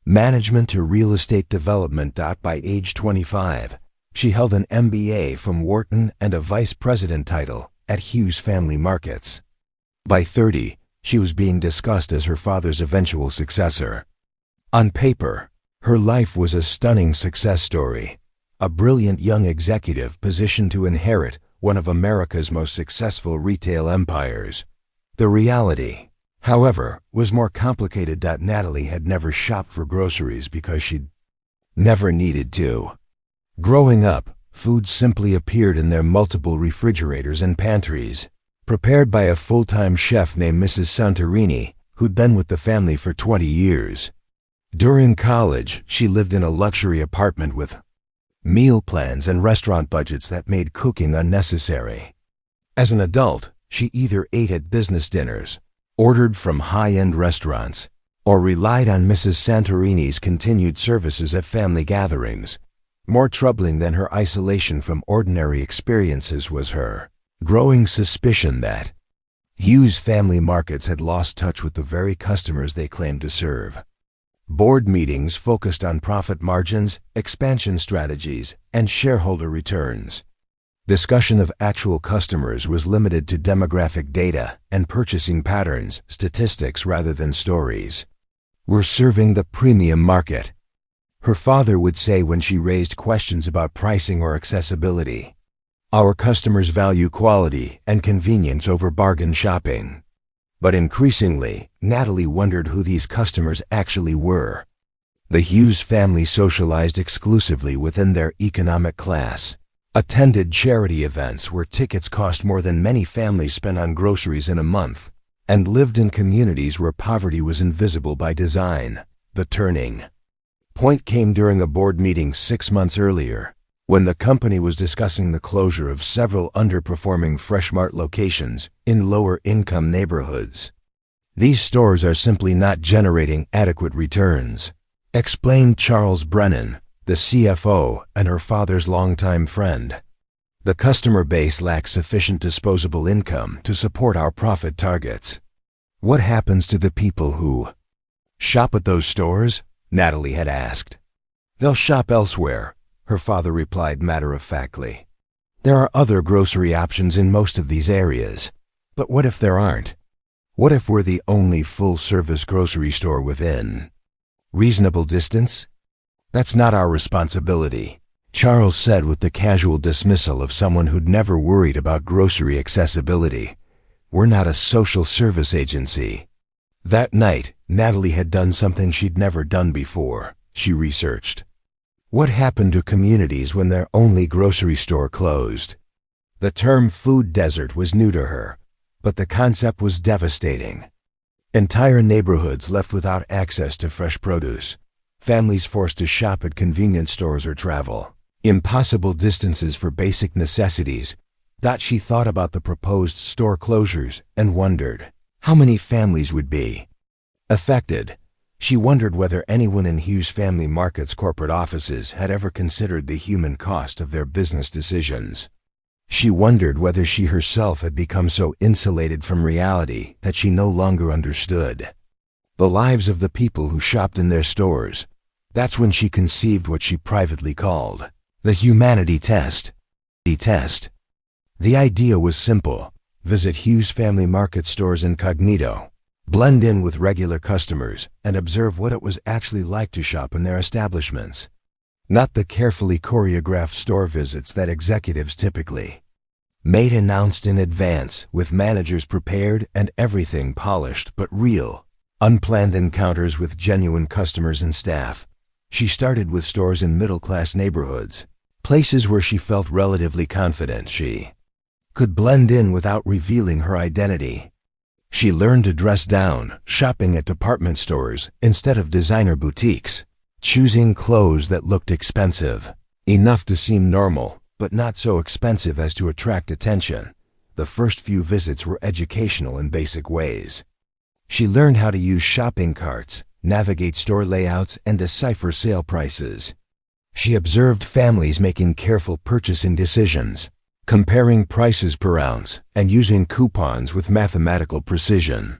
management to real estate development. By age 25, she held an MBA from Wharton and a vice president title at Hughes Family Markets. By 30, she was being discussed as her father's eventual successor. On paper, her life was a stunning success story, a brilliant young executive positioned to inherit one of America's most successful retail empires. The reality, however, was more complicated. Natalie had never shopped for groceries because she'd never needed to. Growing up, food simply appeared in their multiple refrigerators and pantries, prepared by a full-time chef named Mrs. Santorini, who'd been with the family for 20 years. During college, she lived in a luxury apartment with meal plans and restaurant budgets that made cooking unnecessary. As an adult, she either ate at business dinners, ordered from high-end restaurants, or relied on Mrs. Santorini's continued services at family gatherings. More troubling than her isolation from ordinary experiences was her growing suspicion that Hughes Family Markets had lost touch with the very customers they claimed to serve. Board meetings focused on profit margins, expansion strategies, and shareholder returns. Discussion of actual customers was limited to demographic data and purchasing patterns, statistics rather than stories. "We're serving the premium market," her father would say when she raised questions about pricing or accessibility. "Our customers value quality and convenience over bargain shopping." But increasingly, Natalie wondered who these customers actually were. The Hughes family socialized exclusively within their economic class, attended charity events where tickets cost more than many families spent on groceries in a month, and lived in communities where poverty was invisible by design. The turning point came during a board meeting 6 months earlier, when the company was discussing the closure of several underperforming Fresh Mart locations in lower-income neighborhoods. "These stores are simply not generating adequate returns," explained Charles Brennan, the CFO and her father's longtime friend. "The customer base lacks sufficient disposable income to support our profit targets." "What happens to the people who shop at those stores?" Natalie had asked. "They'll shop elsewhere," her father replied matter-of-factly. "There are other grocery options in most of these areas. But what if there aren't? What if we're the only full-service grocery store within reasonable distance? That's not our responsibility," Charles said with the casual dismissal of someone who'd never worried about grocery accessibility. "We're not a social service agency." That night, Natalie had done something she'd never done before. She researched. What happened to communities when their only grocery store closed? The term food desert was new to her, but the concept was devastating. Entire neighborhoods left without access to fresh produce, families forced to shop at convenience stores or travel, impossible distances for basic necessities. She thought about the proposed store closures and wondered how many families would be affected. She wondered whether anyone in Hughes Family Markets corporate offices had ever considered the human cost of their business decisions. She wondered whether she herself had become so insulated from reality that she no longer understood the lives of the people who shopped in their stores, That's when she conceived what she privately called the humanity test. The idea was simple: visit Hughes Family Market stores incognito, blend in with regular customers, and observe what it was actually like to shop in their establishments. Not the carefully choreographed store visits that executives typically made announced in advance, with managers prepared and everything polished, but real, unplanned encounters with genuine customers and staff. She started with stores in middle-class neighborhoods, places where she felt relatively confident she could blend in without revealing her identity. She learned to dress down, shopping at department stores instead of designer boutiques, choosing clothes that looked expensive, enough to seem normal, but not so expensive as to attract attention. The first few visits were educational in basic ways. She learned how to use shopping carts, navigate store layouts, and decipher sale prices. She observed families making careful purchasing decisions, comparing prices per ounce, and using coupons with mathematical precision.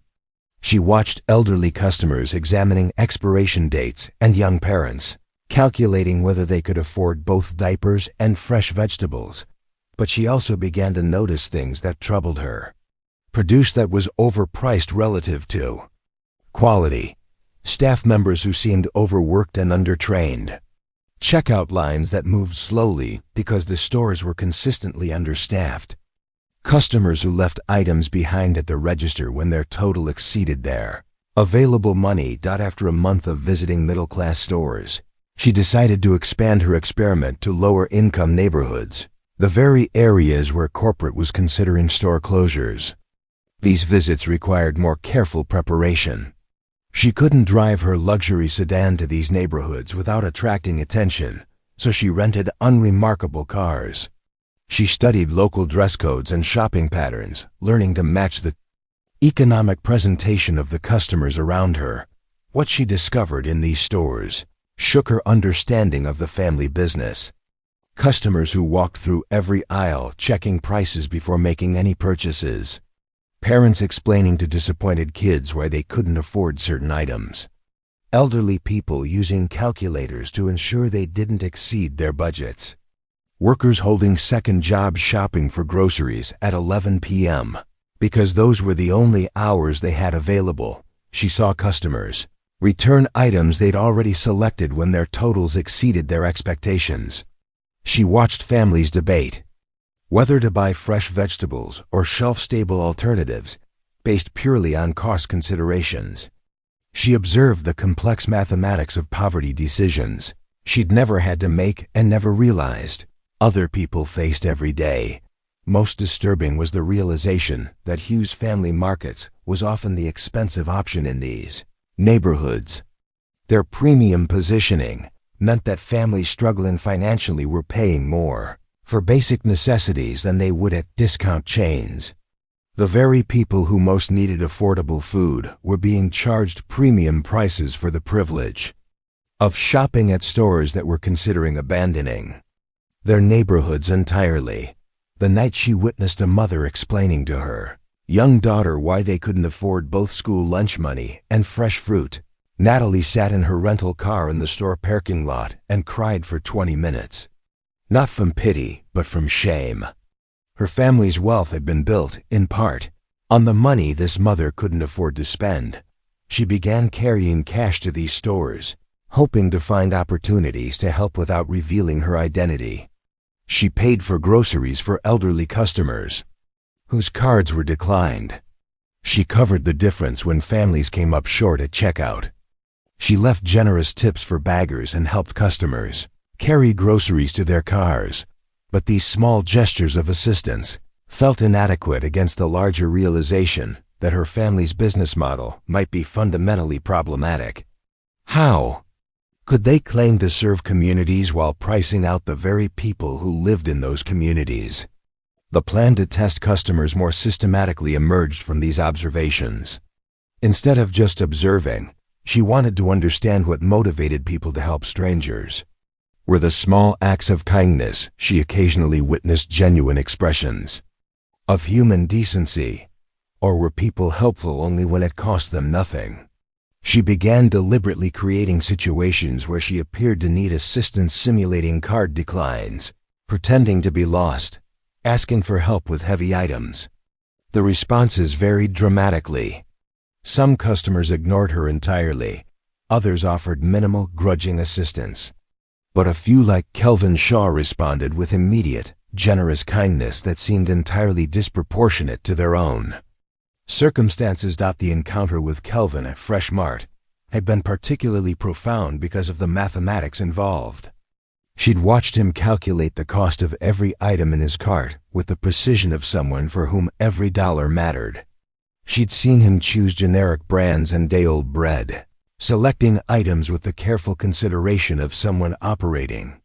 She watched elderly customers examining expiration dates and young parents calculating whether they could afford both diapers and fresh vegetables. But she also began to notice things that troubled her. Produce that was overpriced relative to quality, staff members who seemed overworked and undertrained, checkout lines that moved slowly because the stores were consistently understaffed, customers who left items behind at the register when their total exceeded their available money. After a month of visiting middle-class stores, she decided to expand her experiment to lower-income neighborhoods, the very areas where corporate was considering store closures. These visits required more careful preparation. She couldn't drive her luxury sedan to these neighborhoods without attracting attention, so she rented unremarkable cars. She studied local dress codes and shopping patterns, learning to match the economic presentation of the customers around her. What she discovered in these stores shook her understanding of the family business. Customers who walked through every aisle checking prices before making any purchases. Parents explaining to disappointed kids why they couldn't afford certain items. Elderly people using calculators to ensure they didn't exceed their budgets. Workers holding second jobs shopping for groceries at 11 p.m. because those were the only hours they had available. She saw customers return items they'd already selected when their totals exceeded their expectations. She watched families debate whether to buy fresh vegetables or shelf-stable alternatives based purely on cost considerations. She observed the complex mathematics of poverty decisions she'd never had to make and never realized other people faced every day. Most disturbing was the realization that Hughes Family Markets was often the expensive option in these neighborhoods. Their premium positioning meant that families struggling financially were paying more for basic necessities than they would at discount chains. The very people who most needed affordable food were being charged premium prices for the privilege of shopping at stores that were considering abandoning their neighborhoods entirely. The night she witnessed a mother explaining to her young daughter why they couldn't afford both school lunch money and fresh fruit, Natalie sat in her rental car in the store parking lot and cried for 20 minutes. Not from pity, but from shame. Her family's wealth had been built, in part, on the money this mother couldn't afford to spend. She began carrying cash to these stores, hoping to find opportunities to help without revealing her identity. She paid for groceries for elderly customers whose cards were declined. She covered the difference when families came up short at checkout. She left generous tips for baggers and helped customers carry groceries to their cars. But these small gestures of assistance felt inadequate against the larger realization that her family's business model might be fundamentally problematic. How could they claim to serve communities while pricing out the very people who lived in those communities? The plan to test customers more systematically emerged from these observations. Instead of just observing, she wanted to understand what motivated people to help strangers. Were the small acts of kindness she occasionally witnessed genuine expressions of human decency, or were people helpful only when it cost them nothing? She began deliberately creating situations where she appeared to need assistance simulating card declines, pretending to be lost, asking for help with heavy items. The responses varied dramatically. Some customers ignored her entirely. Others offered minimal, grudging assistance. But a few like Kelvin Shaw responded with immediate, generous kindness that seemed entirely disproportionate to their own. Circumstances. The encounter with Kelvin at Fresh Mart had been particularly profound because of the mathematics involved. She'd watched him calculate the cost of every item in his cart with the precision of someone for whom every dollar mattered. She'd seen him choose generic brands and day-old bread, selecting items with the careful consideration of someone operating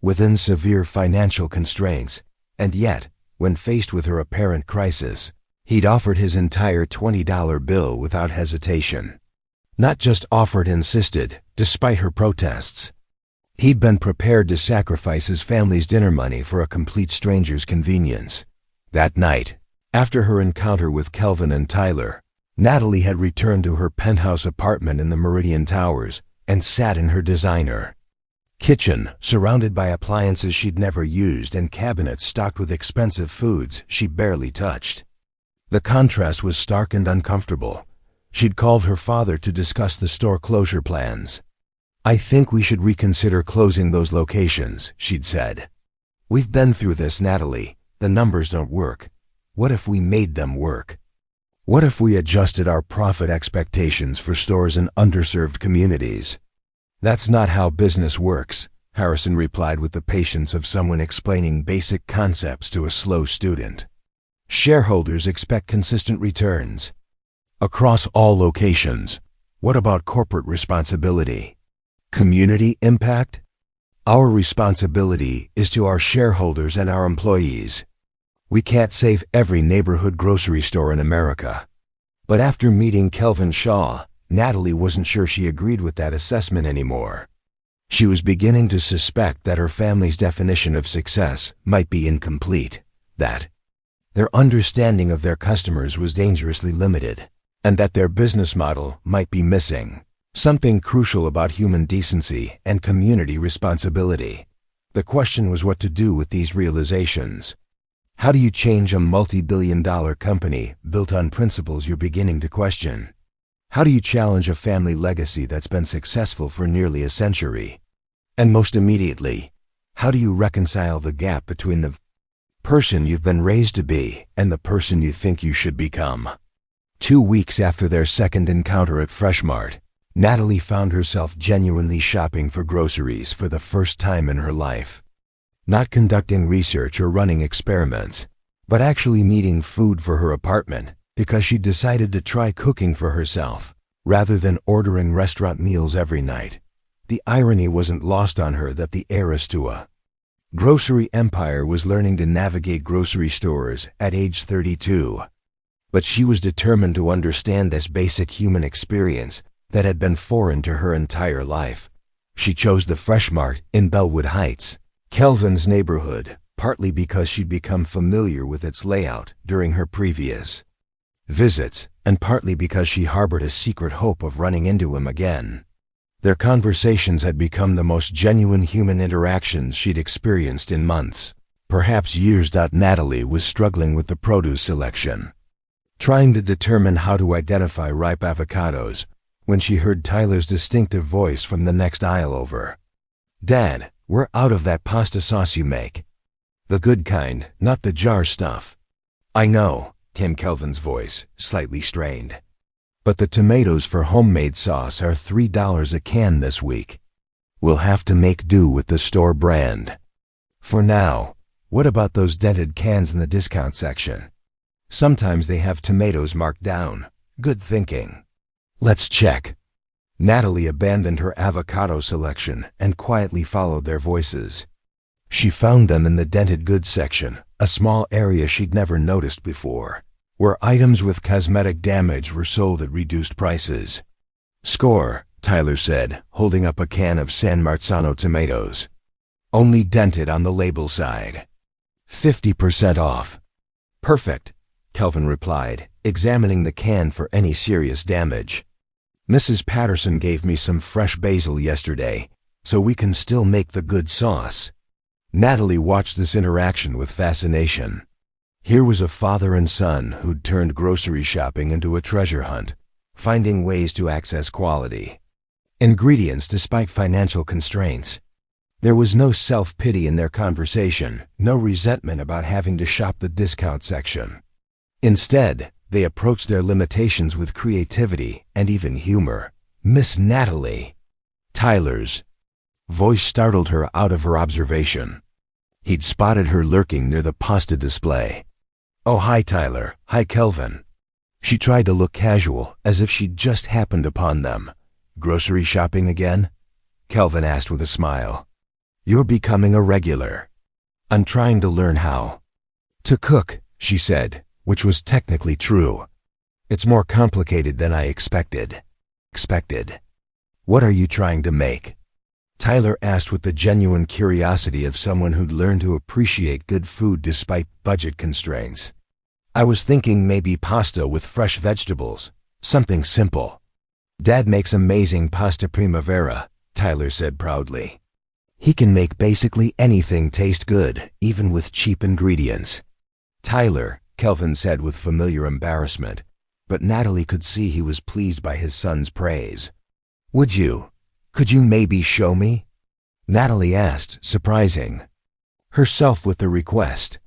within severe financial constraints, and yet, when faced with her apparent crisis, he'd offered his entire $20 bill without hesitation. Not just offered, insisted, despite her protests. He'd been prepared to sacrifice his family's dinner money for a complete stranger's convenience. That night, after her encounter with Kelvin and Tyler, Natalie had returned to her penthouse apartment in the Meridian Towers and sat in her designer kitchen, surrounded by appliances she'd never used and cabinets stocked with expensive foods she barely touched. The contrast was stark and uncomfortable. She'd called her father to discuss the store closure plans. "I think we should reconsider closing those locations," she'd said. "We've been through this, Natalie. The numbers don't work. What if we made them work? What if we adjusted our profit expectations for stores in underserved communities?" "That's not how business works," Harrison replied with the patience of someone explaining basic concepts to a slow student. "Shareholders expect consistent returns across all locations. What about corporate responsibility? Community impact? Our responsibility is to our shareholders and our employees. We can't save every neighborhood grocery store in America." But after meeting Kelvin Shaw, Natalie wasn't sure she agreed with that assessment anymore. She was beginning to suspect that her family's definition of success might be incomplete, that their understanding of their customers was dangerously limited, and that their business model might be missing something crucial about human decency and community responsibility. The question was what to do with these realizations. How do you change a multi-billion-dollar company built on principles you're beginning to question? How do you challenge a family legacy that's been successful for nearly a century? And most immediately, how do you reconcile the gap between the person you've been raised to be and the person you think you should become? 2 weeks after their second encounter at Fresh Mart, Natalie found herself genuinely shopping for groceries for the first time in her life. Not conducting research or running experiments, but actually needing food for her apartment because she decided to try cooking for herself rather than ordering restaurant meals every night. The irony wasn't lost on her that the heiress to a grocery empire was learning to navigate grocery stores at age 32. But she was determined to understand this basic human experience that had been foreign to her entire life. She chose the Fresh Mart in Bellwood Heights, Kelvin's neighborhood, partly because she'd become familiar with its layout during her previous visits, and partly because she harbored a secret hope of running into him again. Their conversations had become the most genuine human interactions she'd experienced in months, perhaps years. Natalie was struggling with the produce selection, trying to determine how to identify ripe avocados, when she heard Tyler's distinctive voice from the next aisle over. "Dad, we're out of that pasta sauce you make. The good kind, not the jar stuff." "I know," came Kelvin's voice, slightly strained. "But the tomatoes for homemade sauce are $3 a can this week. We'll have to make do with the store brand. For now, what about those dented cans in the discount section? Sometimes they have tomatoes marked down. Good thinking. Let's check." Natalie abandoned her avocado selection and quietly followed their voices. She found them in the dented goods section, a small area she'd never noticed before, where items with cosmetic damage were sold at reduced prices. "Score," Tyler said, holding up a can of San Marzano tomatoes. "Only dented on the label side. 50% off." "Perfect," Kelvin replied, examining the can for any serious damage. Mrs. Patterson gave me some fresh basil yesterday, so we can still make the good sauce. Natalie watched this interaction with fascination. Here was a father and son who'd turned grocery shopping into a treasure hunt, finding ways to access quality ingredients despite financial constraints. There was no self-pity in their conversation, no resentment about having to shop the discount section. Instead, they approached their limitations with creativity and even humor. "Miss Natalie." Tyler's voice startled her out of her observation. He'd spotted her lurking near the pasta display. "Oh, hi, Tyler. Hi, Kelvin." She tried to look casual, as if she'd just happened upon them. "Grocery shopping again?" Kelvin asked with a smile. "You're becoming a regular." "I'm trying to learn how to cook," she said, which was technically true. "It's more complicated than I expected." "What are you trying to make?" Tyler asked with the genuine curiosity of someone who'd learned to appreciate good food despite budget constraints. "I was thinking maybe pasta with fresh vegetables, something simple." "Dad makes amazing pasta primavera," Tyler said proudly. "He can make basically anything taste good, even with cheap ingredients." "Tyler," Kelvin said with familiar embarrassment, but Natalie could see he was pleased by his son's praise. Could you maybe show me?" Natalie asked, surprising herself with the request.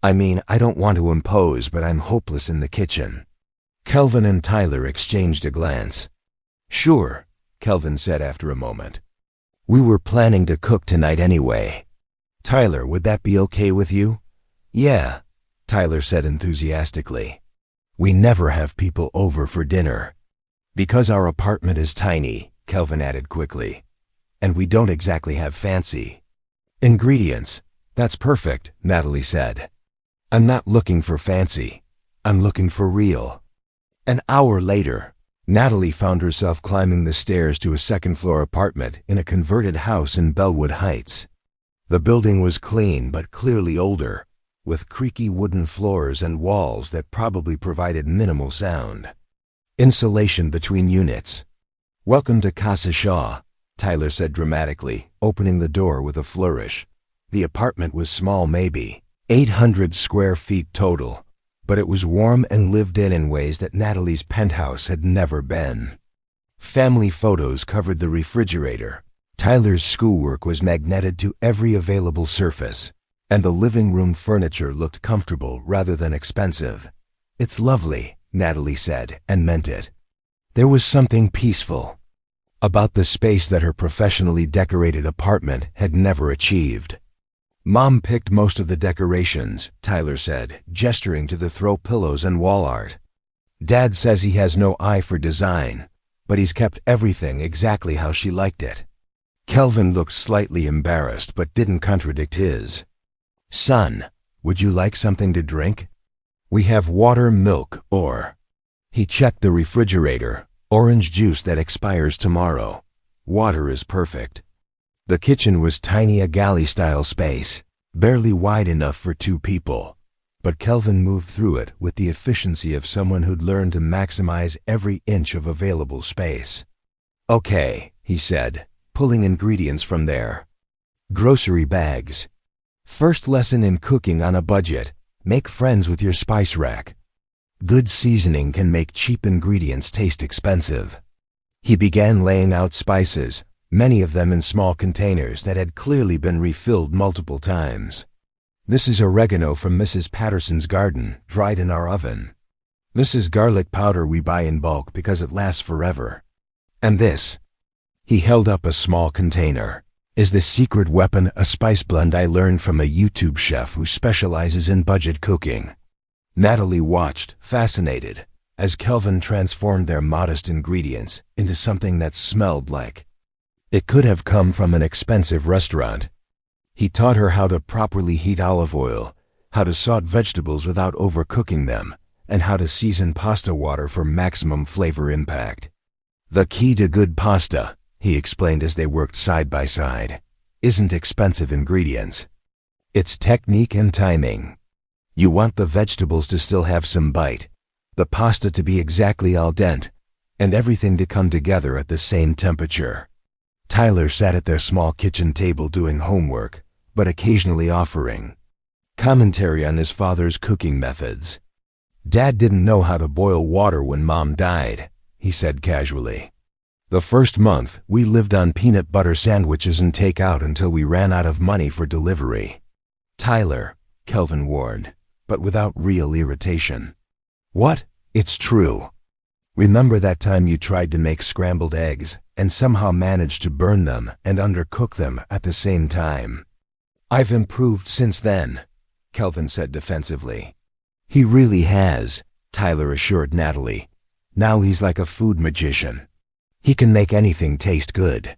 "I mean, I don't want to impose, but I'm hopeless in the kitchen." Kelvin and Tyler exchanged a glance. "Sure," Kelvin said after a moment. "We were planning to cook tonight anyway." "Tyler, would that be okay with you?" "Yeah," Tyler said enthusiastically. "We never have people over for dinner." "Because our apartment is tiny," Kelvin added quickly. "And we don't exactly have fancy ingredients." "That's perfect," Natalie said. "I'm not looking for fancy. I'm looking for real." An hour later, Natalie found herself climbing the stairs to a second-floor apartment in a converted house in Bellwood Heights. The building was clean but clearly older, with creaky wooden floors and walls that probably provided minimal sound. Insulation between units. "Welcome to Casa Shaw," Tyler said dramatically, opening the door with a flourish. The apartment was small, maybe 800 square feet total, but it was warm and lived in ways that Natalie's penthouse had never been. Family photos covered the refrigerator. Tyler's schoolwork was magneted to every available surface, and the living room furniture looked comfortable rather than expensive. "It's lovely," Natalie said, and meant it. There was something peaceful about the space that her professionally decorated apartment had never achieved. "Mom picked most of the decorations," Tyler said, gesturing to the throw pillows and wall art. "Dad says he has no eye for design, but he's kept everything exactly how she liked it." Kelvin looked slightly embarrassed but didn't contradict his. "Son, would you like something to drink? We have water, milk, or..." He checked the refrigerator. "Orange juice that expires tomorrow. Water is perfect." The kitchen was tiny, a galley-style space, barely wide enough for 2 people. But Kelvin moved through it with the efficiency of someone who'd learned to maximize every inch of available space. "Okay," he said, pulling ingredients from there. "Grocery bags. First lesson in cooking on a budget. Make friends with your spice rack. Good seasoning can make cheap ingredients taste expensive." He began laying out spices, many of them in small containers that had clearly been refilled multiple times. "This is oregano from Mrs. Patterson's garden, dried in our oven. This is garlic powder we buy in bulk because it lasts forever. And this," he held up a small container, "is the secret weapon, a spice blend I learned from a YouTube chef who specializes in budget cooking." Natalie watched, fascinated, as Kelvin transformed their modest ingredients into something that smelled like it could have come from an expensive restaurant. He taught her how to properly heat olive oil, how to saute vegetables without overcooking them, and how to season pasta water for maximum flavor impact. "The key to good pasta," he explained as they worked side by side, "isn't expensive ingredients. It's technique and timing. You want the vegetables to still have some bite, the pasta to be exactly al dente, and everything to come together at the same temperature. Tyler sat at their small kitchen table doing homework, but occasionally offering commentary on his father's cooking methods. "Dad didn't know how to boil water when Mom died," he said casually. "The first month, we lived on peanut butter sandwiches and takeout until we ran out of money for delivery." "Tyler," Kelvin warned, but without real irritation. "What? It's true. Remember that time you tried to make scrambled eggs and somehow managed to burn them and undercook them at the same time?" "I've improved since then," Kelvin said defensively. "He really has," Tyler assured Natalie. "Now he's like a food magician. He can make anything taste good."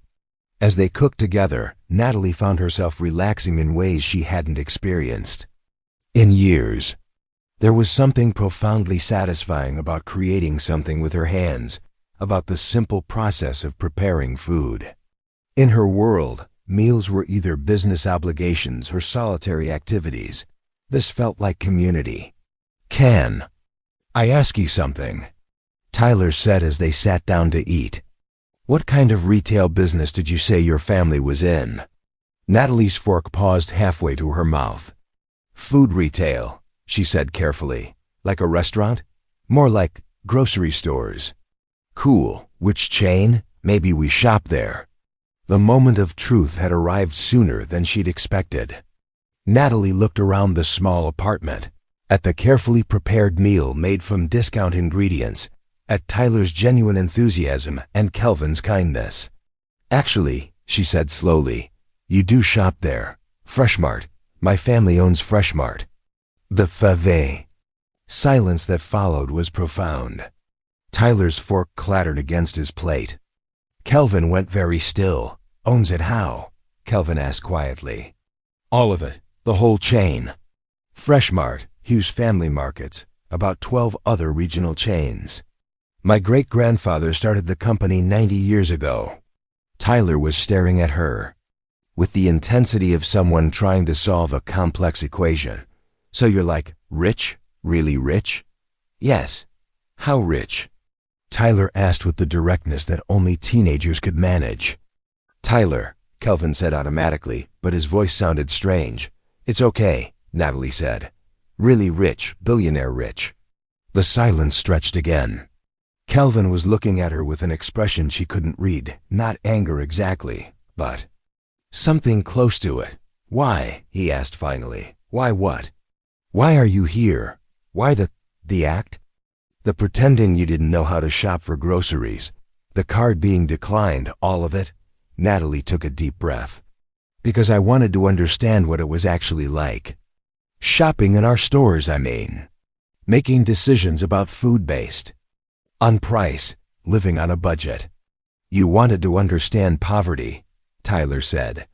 As they cooked together, Natalie found herself relaxing in ways she hadn't experienced in years. There was something profoundly satisfying about creating something with her hands, about the simple process of preparing food. In her world, meals were either business obligations or solitary activities. This felt like community. "Can I ask you something?" Tyler said as they sat down to eat. "What kind of retail business did you say your family was in?" Natalie's fork paused halfway to her mouth. "Food retail," she said carefully. "Like a restaurant? More like grocery stores." "Cool. Which chain? Maybe we shop there." The moment of truth had arrived sooner than she'd expected. Natalie looked around the small apartment, at the carefully prepared meal made from discount ingredients, at Tyler's genuine enthusiasm and Kelvin's kindness. "Actually," she said slowly, "you do shop there. Freshmart. My family owns Freshmart." The fave silence that followed was profound. Tyler's fork clattered against his plate. Kelvin went very still. "Owns it how?" Kelvin asked quietly. "All of it. The whole chain. Freshmart, Hughes Family Markets, about 12 other regional chains. My great-grandfather started the company 90 years ago." Tyler was staring at her with the intensity of someone trying to solve a complex equation. "So you're like, rich? Really rich?" "Yes." "How rich?" Tyler asked with the directness that only teenagers could manage. "Tyler," Kelvin said automatically, but his voice sounded strange. "It's okay," Natalie said. "Really rich, billionaire rich." The silence stretched again. Kelvin was looking at her with an expression she couldn't read, not anger exactly, but something close to it. "Why?" he asked finally. "Why what? Why are you here? Why the act? The pretending you didn't know how to shop for groceries, the card being declined, all of it?" Natalie took a deep breath. "Because I wanted to understand what it was actually like. Shopping in our stores, I mean. Making decisions about food-based. On price, living on a budget." "You wanted to understand poverty," Tyler said,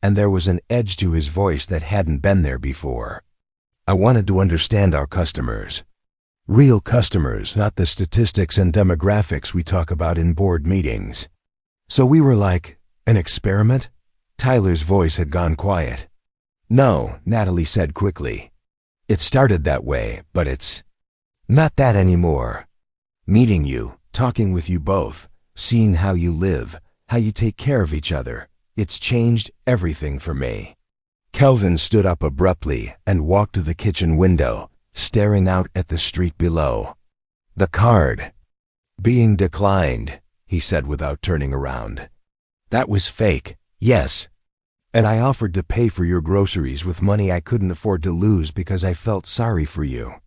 and there was an edge to his voice that hadn't been there before. "I wanted to understand our customers. Real customers, not the statistics and demographics we talk about in board meetings. So we were like an experiment?" Tyler's voice had gone quiet. "No," Natalie said quickly. "It started that way, but it's not that anymore. Meeting you, talking with you both, seeing how you live, how you take care of each other, it's changed everything for me." Kelvin stood up abruptly and walked to the kitchen window, staring out at the street below. "The card being declined," he said without turning around. "That was fake, yes. And I offered to pay for your groceries with money I couldn't afford to lose because I felt sorry for you.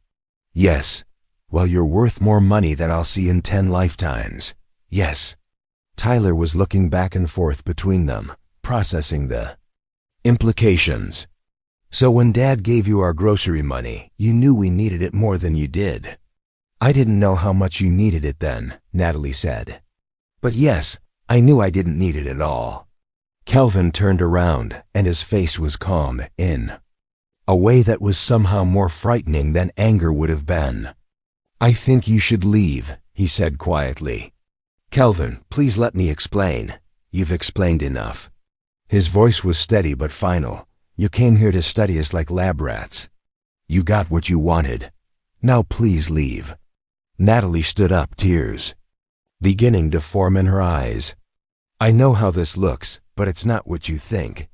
Yes. Well, you're worth more money than I'll see in 10 lifetimes. Yes." Tyler was looking back and forth between them, processing the implications. "So when Dad gave you our grocery money, you knew we needed it more than you did." "I didn't know how much you needed it then," Natalie said. "But yes, I knew I didn't need it at all." Kelvin turned around, and his face was calm in a way that was somehow more frightening than anger would have been. "I think you should leave," he said quietly. "Kelvin, please let me explain. You've explained enough." His voice was steady but final. "You came here to study us like lab rats. You got what you wanted. Now please leave." Natalie stood up, tears beginning to form in her eyes. I know how this looks, but it's not what you think.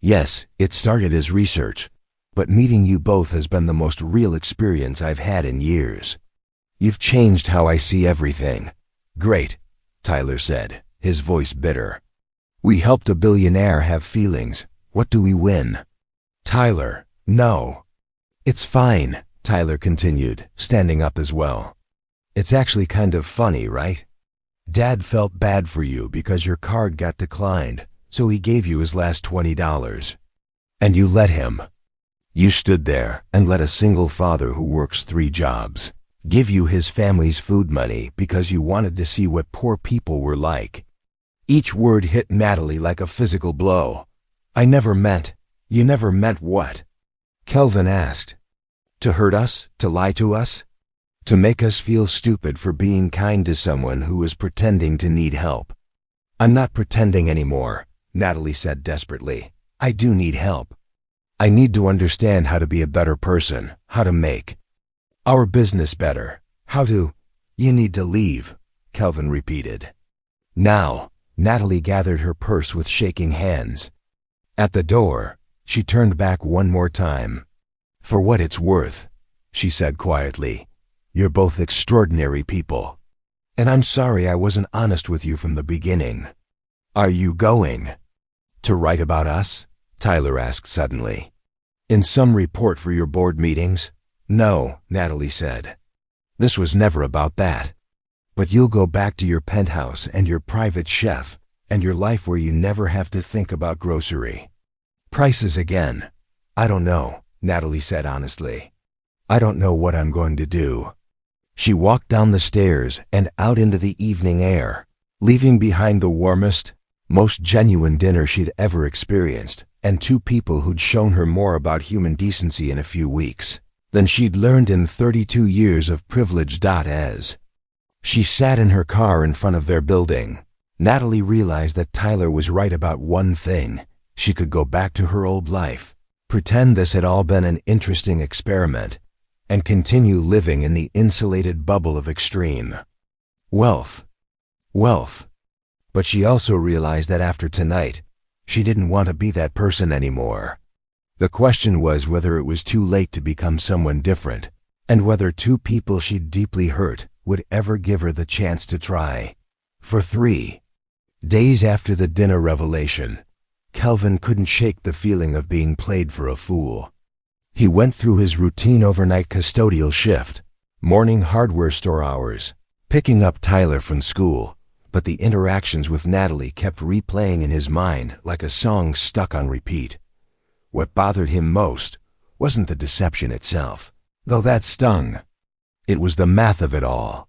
Yes, it started as research, but meeting you both has been the most real experience I've had in years. You've changed how I see everything. Great, Tyler said, his voice bitter. We helped a billionaire have feelings. What do we win? Tyler, no. It's fine, Tyler continued, standing up as well. It's actually kind of funny, right? Dad felt bad for you because your card got declined, so he gave you his last $20. And you let him. You stood there and let a single father who works 3 jobs give you his family's food money because you wanted to see what poor people were like. Each word hit Natalie like a physical blow. You never meant what? Kelvin asked. To hurt us? To lie to us? To make us feel stupid for being kind to someone who is pretending to need help. I'm not pretending anymore, Natalie said desperately. I do need help. I need to understand how to be a better person, how to make our business better, You need to leave, Kelvin repeated. Now, Natalie gathered her purse with shaking hands. At the door, she turned back one more time. For what it's worth, she said quietly, you're both extraordinary people. And I'm sorry I wasn't honest with you from the beginning. Are you going to write about us? Tyler asked suddenly. In some report for your board meetings? No, Natalie said. This was never about that. But you'll go back to your penthouse and your private chef and your life where you never have to think about grocery prices again. I don't know, Natalie said honestly. I don't know what I'm going to do. She walked down the stairs and out into the evening air, leaving behind the warmest, most genuine dinner she'd ever experienced, and 2 people who'd shown her more about human decency in a few weeks than she'd learned in 32 years of privilege. As she sat in her car in front of their building, Natalie realized that Tyler was right about one thing. She could go back to her old life, pretend this had all been an interesting experiment, and continue living in the insulated bubble of extreme wealth. But she also realized that after tonight, she didn't want to be that person anymore. The question was whether it was too late to become someone different, and whether 2 people she'd deeply hurt would ever give her the chance to try. For 3 days after the dinner revelation, Kelvin couldn't shake the feeling of being played for a fool. He went through his routine overnight custodial shift, morning hardware store hours, picking up Tyler from school, but the interactions with Natalie kept replaying in his mind like a song stuck on repeat. What bothered him most wasn't the deception itself, though that stung. It was the math of it all.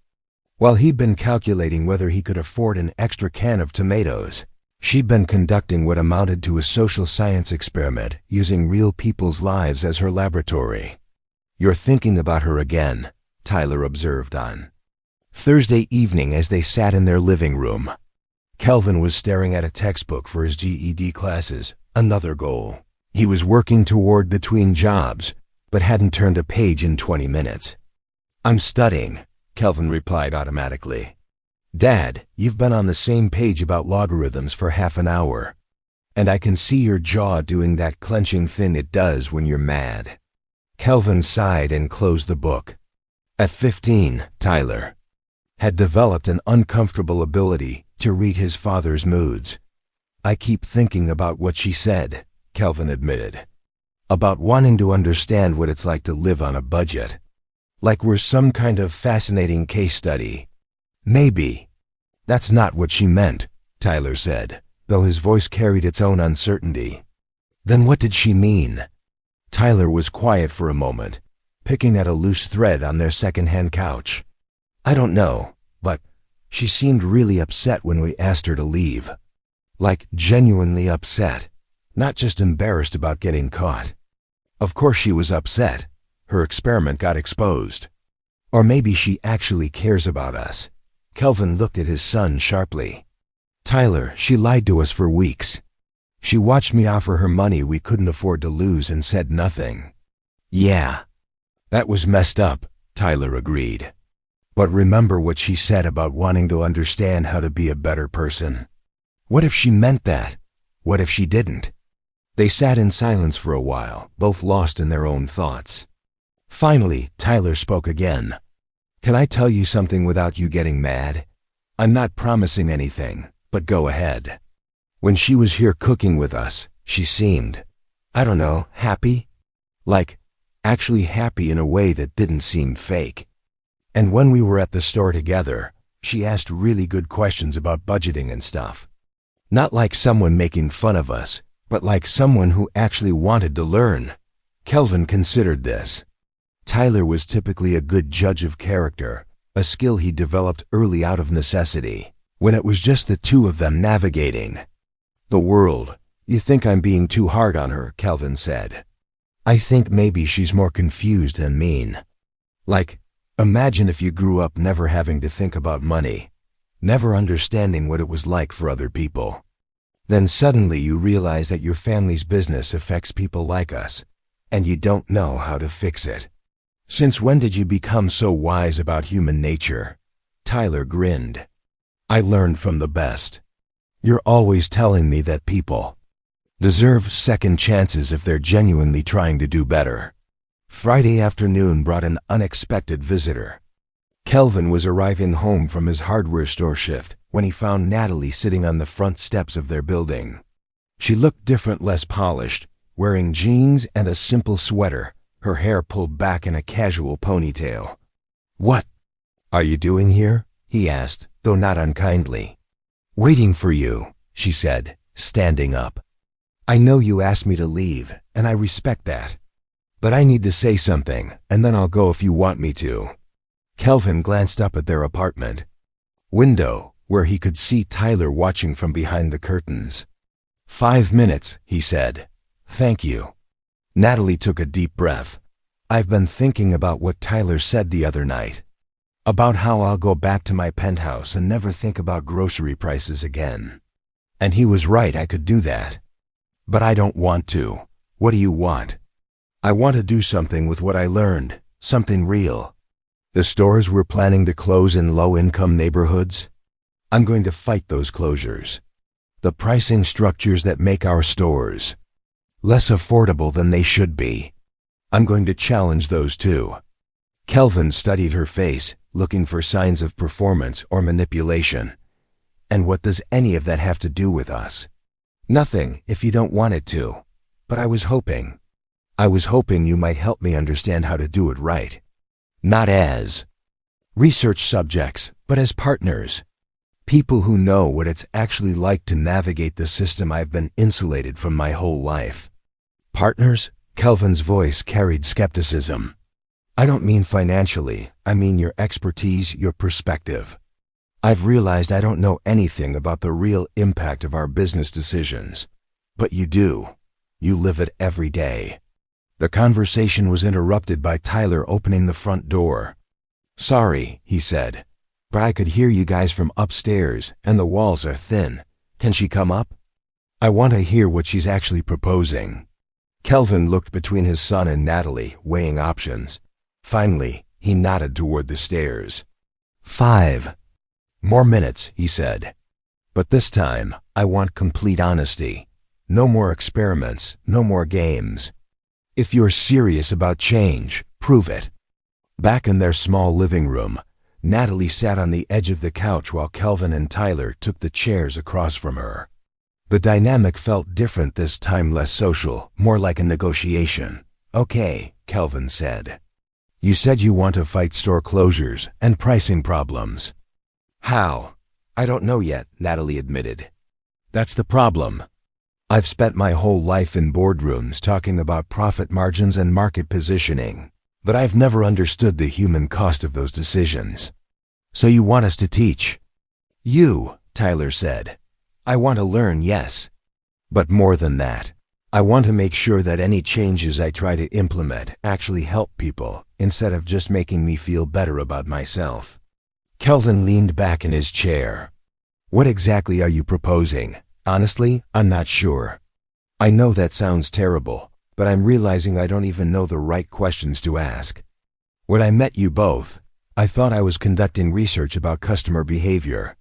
While he'd been calculating whether he could afford an extra can of tomatoes, she'd been conducting what amounted to a social science experiment using real people's lives as her laboratory. You're thinking about her again, Tyler observed on Thursday evening as they sat in their living room. Kelvin was staring at a textbook for his GED classes, another goal he was working toward between jobs, but hadn't turned a page in 20 minutes. I'm studying, Kelvin replied automatically. Dad, you've been on the same page about logarithms for half an hour, and I can see your jaw doing that clenching thing it does when you're mad. Kelvin sighed and closed the book. At 15, Tyler had developed an uncomfortable ability to read his father's moods. I keep thinking about what she said, Kelvin admitted, about wanting to understand what it's like to live on a budget. Like we're some kind of fascinating case study. Maybe. That's not what she meant, Tyler said, though his voice carried its own uncertainty. Then what did she mean? Tyler was quiet for a moment, picking at a loose thread on their second-hand couch. I don't know, but she seemed really upset when we asked her to leave. Like genuinely upset, not just embarrassed about getting caught. Of course she was upset. Her experiment got exposed. Or maybe she actually cares about us. Kelvin looked at his son sharply. Tyler, she lied to us for weeks. She watched me offer her money we couldn't afford to lose and said nothing. Yeah. That was messed up, Tyler agreed. But remember what she said about wanting to understand how to be a better person. What if she meant that? What if she didn't? They sat in silence for a while, both lost in their own thoughts. Finally, Tyler spoke again. Can I tell you something without you getting mad? I'm not promising anything, but go ahead. When she was here cooking with us, she seemed, I don't know, happy? Like, actually happy in a way that didn't seem fake. And when we were at the store together, she asked really good questions about budgeting and stuff. Not like someone making fun of us, but like someone who actually wanted to learn. Kelvin considered this. Tyler was typically a good judge of character, a skill he developed early out of necessity, when it was just the two of them navigating the world. You think I'm being too hard on her, Kelvin said. I think maybe she's more confused than mean. Like, imagine if you grew up never having to think about money, never understanding what it was like for other people. Then suddenly you realize that your family's business affects people like us, and you don't know how to fix it. Since when did you become so wise about human nature? Tyler grinned. I learned from the best. You're always telling me that people deserve second chances if they're genuinely trying to do better. Friday afternoon brought an unexpected visitor. Kelvin was arriving home from his hardware store shift when he found Natalie sitting on the front steps of their building. She looked different, less polished, wearing jeans and a simple sweater, her hair pulled back in a casual ponytail. What are you doing here? He asked, though not unkindly. Waiting for you, she said, standing up. I know you asked me to leave, and I respect that. But I need to say something, and then I'll go if you want me to. Kelvin glanced up at their apartment window, where he could see Tyler watching from behind the curtains. 5 minutes, he said. Thank you. Natalie took a deep breath. I've been thinking about what Tyler said the other night. About how I'll go back to my penthouse and never think about grocery prices again. And he was right, I could do that. But I don't want to. What do you want? I want to do something with what I learned, something real. The stores we're planning to close in low-income neighborhoods? I'm going to fight those closures. The pricing structures that make our stores less affordable than they should be. I'm going to challenge those too. Kelvin studied her face, looking for signs of performance or manipulation. And what does any of that have to do with us? Nothing, if you don't want it to. But I was hoping you might help me understand how to do it right. Not as research subjects, but as partners. People who know what it's actually like to navigate the system I've been insulated from my whole life. Partners? Kelvin's voice carried skepticism. I don't mean financially, I mean your expertise, your perspective. I've realized I don't know anything about the real impact of our business decisions. But you do. You live it every day. The conversation was interrupted by Tyler opening the front door. Sorry, he said, but I could hear you guys from upstairs, and the walls are thin. Can she come up? I want to hear what she's actually proposing. Kelvin looked between his son and Natalie, weighing options. Finally, he nodded toward the stairs. 5 more minutes, he said. But this time, I want complete honesty. No more experiments, no more games. If you're serious about change, prove it. Back in their small living room, Natalie sat on the edge of the couch while Kelvin and Tyler took the chairs across from her. The dynamic felt different this time, less social, more like a negotiation. Okay, Kelvin said. You said you want to fight store closures and pricing problems. How? I don't know yet, Natalie admitted. That's the problem. I've spent my whole life in boardrooms talking about profit margins and market positioning, but I've never understood the human cost of those decisions. So you want us to teach? You, Tyler said. I want to learn, yes. But more than that, I want to make sure that any changes I try to implement actually help people, instead of just making me feel better about myself. Kelvin leaned back in his chair. What exactly are you proposing? Honestly, I'm not sure. I know that sounds terrible, but I'm realizing I don't even know the right questions to ask. When I met you both, I thought I was conducting research about customer behavior.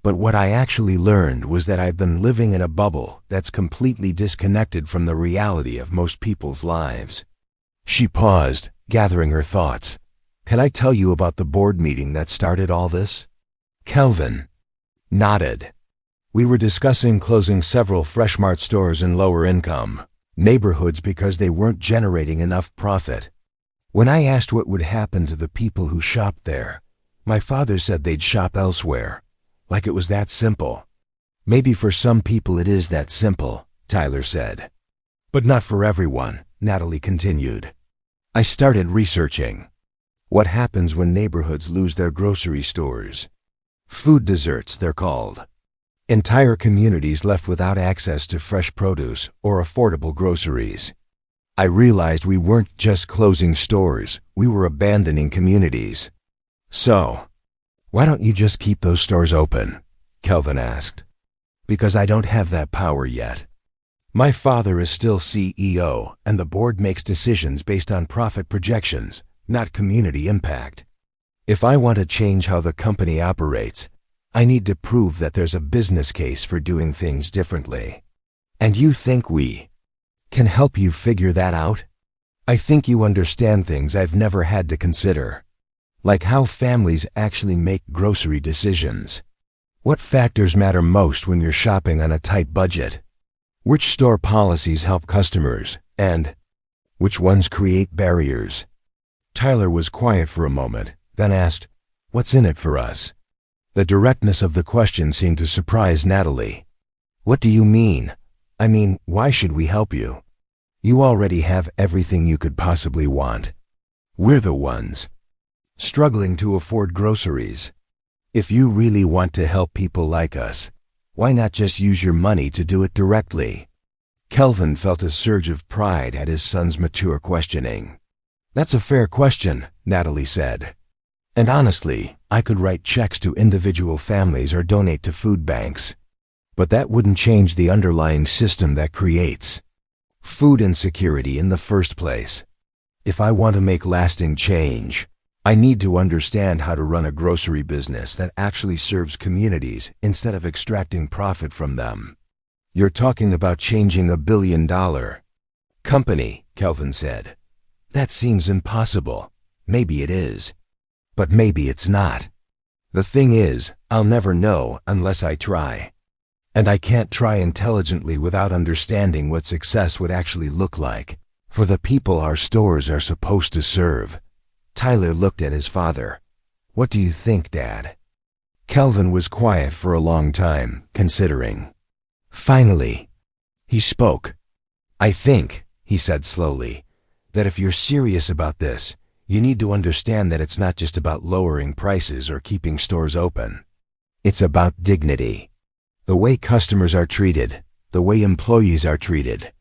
But what I actually learned was that I've been living in a bubble that's completely disconnected from the reality of most people's lives. She paused, gathering her thoughts. Can I tell you about the board meeting that started all this? Kelvin nodded. We were discussing closing several Fresh Mart stores in lower income neighborhoods because they weren't generating enough profit. When I asked what would happen to the people who shopped there, my father said they'd shop elsewhere. Like it was that simple. Maybe for some people it is that simple, Tyler said. But not for everyone, Natalie continued. I started researching. What happens when neighborhoods lose their grocery stores? Food deserts, they're called. Entire communities left without access to fresh produce or affordable groceries. I realized we weren't just closing stores, we were abandoning communities. So, why don't you just keep those stores open? Kelvin asked. Because I don't have that power yet. My father is still CEO, and the board makes decisions based on profit projections, not community impact. If I want to change how the company operates, I need to prove that there's a business case for doing things differently. And you think we can help you figure that out? I think you understand things I've never had to consider. Like how families actually make grocery decisions. What factors matter most when you're shopping on a tight budget? Which store policies help customers, and which ones create barriers? Tyler was quiet for a moment, then asked, What's in it for us? The directness of the question seemed to surprise Natalie. What do you mean? I mean, why should we help you? You already have everything you could possibly want. We're the ones struggling to afford groceries. If you really want to help people like us, why not just use your money to do it directly? Kelvin felt a surge of pride at his son's mature questioning. That's a fair question, Natalie said. And honestly, I could write checks to individual families or donate to food banks. But that wouldn't change the underlying system that creates food insecurity in the first place. If I want to make lasting change, I need to understand how to run a grocery business that actually serves communities instead of extracting profit from them. You're talking about changing $1 billion company, Kelvin said. That seems impossible. Maybe it is. But maybe it's not. The thing is, I'll never know unless I try. And I can't try intelligently without understanding what success would actually look like for the people our stores are supposed to serve. Tyler looked at his father. What do you think, Dad? Kelvin was quiet for a long time, considering. Finally, he spoke. I think, he said slowly, that if you're serious about this, you need to understand that it's not just about lowering prices or keeping stores open. It's about dignity. The way customers are treated, the way employees are treated,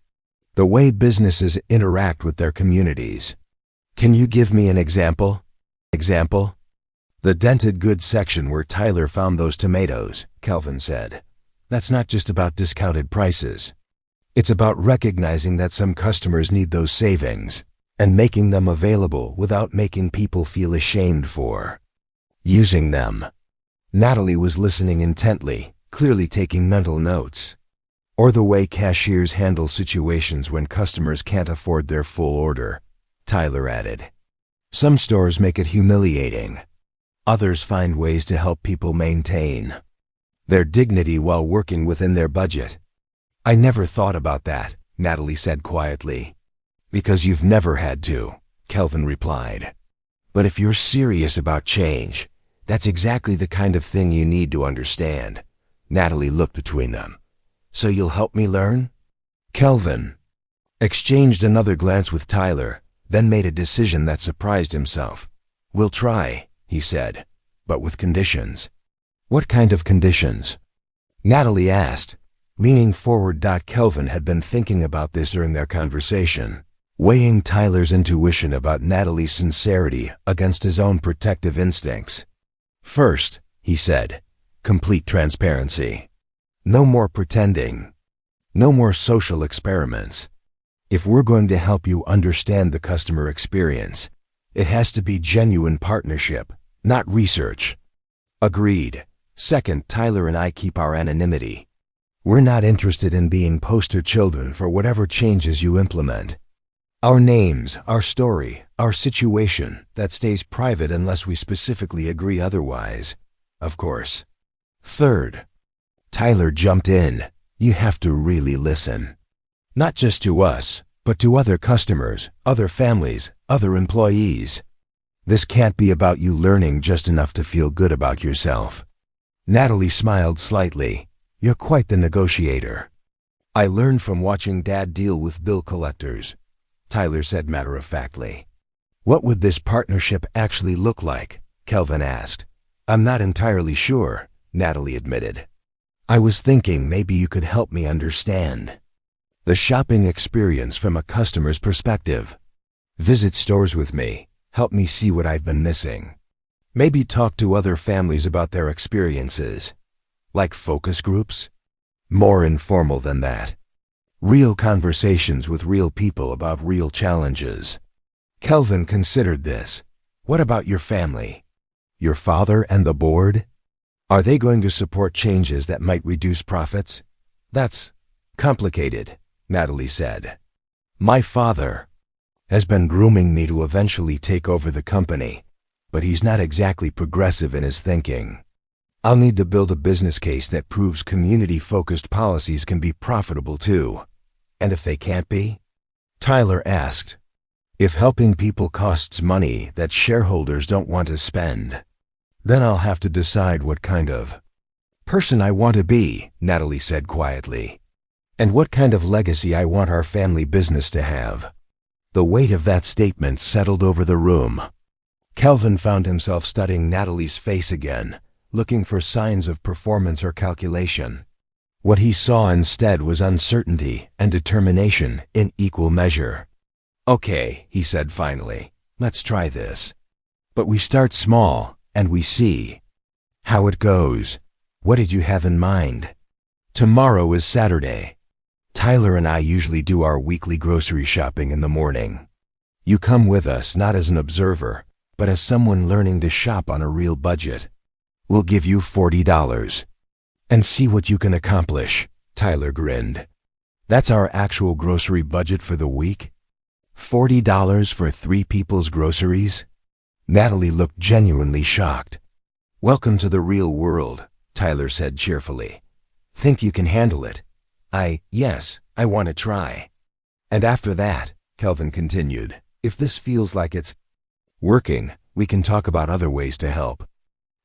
the way businesses interact with their communities. Can you give me an example? Example? The dented goods section where Tyler found those tomatoes, Kelvin said. That's not just about discounted prices. It's about recognizing that some customers need those savings and making them available without making people feel ashamed for using them. Natalie was listening intently, clearly taking mental notes. Or the way cashiers handle situations when customers can't afford their full order, Tyler added. Some stores make it humiliating. Others find ways to help people maintain their dignity while working within their budget. I never thought about that, Natalie said quietly. Because you've never had to, Kelvin replied. But if you're serious about change, that's exactly the kind of thing you need to understand. Natalie looked between them. So you'll help me learn? Kelvin exchanged another glance with Tyler, then made a decision that surprised himself. We'll try, he said, but with conditions. What kind of conditions? Natalie asked, leaning forward. Kelvin had been thinking about this during their conversation, weighing Tyler's intuition about Natalie's sincerity against his own protective instincts. First, he said, complete transparency. No more pretending. No more social experiments. If we're going to help you understand the customer experience, it has to be genuine partnership, not research. Agreed. Second, Tyler and I keep our anonymity. We're not interested in being poster children for whatever changes you implement. Our names, our story, our situation, that stays private unless we specifically agree otherwise, of course. Third, Tyler jumped in. You have to really listen. Not just to us, but to other customers, other families, other employees. This can't be about you learning just enough to feel good about yourself. Natalie smiled slightly. You're quite the negotiator. I learned from watching Dad deal with bill collectors, Tyler said matter-of-factly. What would this partnership actually look like? Kelvin asked. I'm not entirely sure, Natalie admitted. I was thinking maybe you could help me understand the shopping experience from a customer's perspective. Visit stores with me, help me see what I've been missing. Maybe talk to other families about their experiences. Like focus groups? More informal than that. Real conversations with real people about real challenges. Kelvin considered this. What about your family? Your father and the board? Are they going to support changes that might reduce profits? That's complicated, Natalie said. My father has been grooming me to eventually take over the company, but he's not exactly progressive in his thinking. I'll need to build a business case that proves community-focused policies can be profitable too. And if they can't be? Tyler asked. If helping people costs money that shareholders don't want to spend, then I'll have to decide what kind of person I want to be, Natalie said quietly. And what kind of legacy I want our family business to have. The weight of that statement settled over the room. Kelvin found himself studying Natalie's face again, looking for signs of performance or calculation. What he saw instead was uncertainty and determination in equal measure. Okay, he said finally, let's try this. But we start small, and we see how it goes. What did you have in mind? Tomorrow is Saturday. Tyler and I usually do our weekly grocery shopping in the morning. You come with us not as an observer, but as someone learning to shop on a real budget. We'll give you $40. And see what you can accomplish, Tyler grinned. That's our actual grocery budget for the week? $40 for 3 people's groceries? Natalie looked genuinely shocked. Welcome to the real world, Tyler said cheerfully. Think you can handle it? Yes, I want to try. And after that, Kelvin continued, if this feels like it's working, we can talk about other ways to help.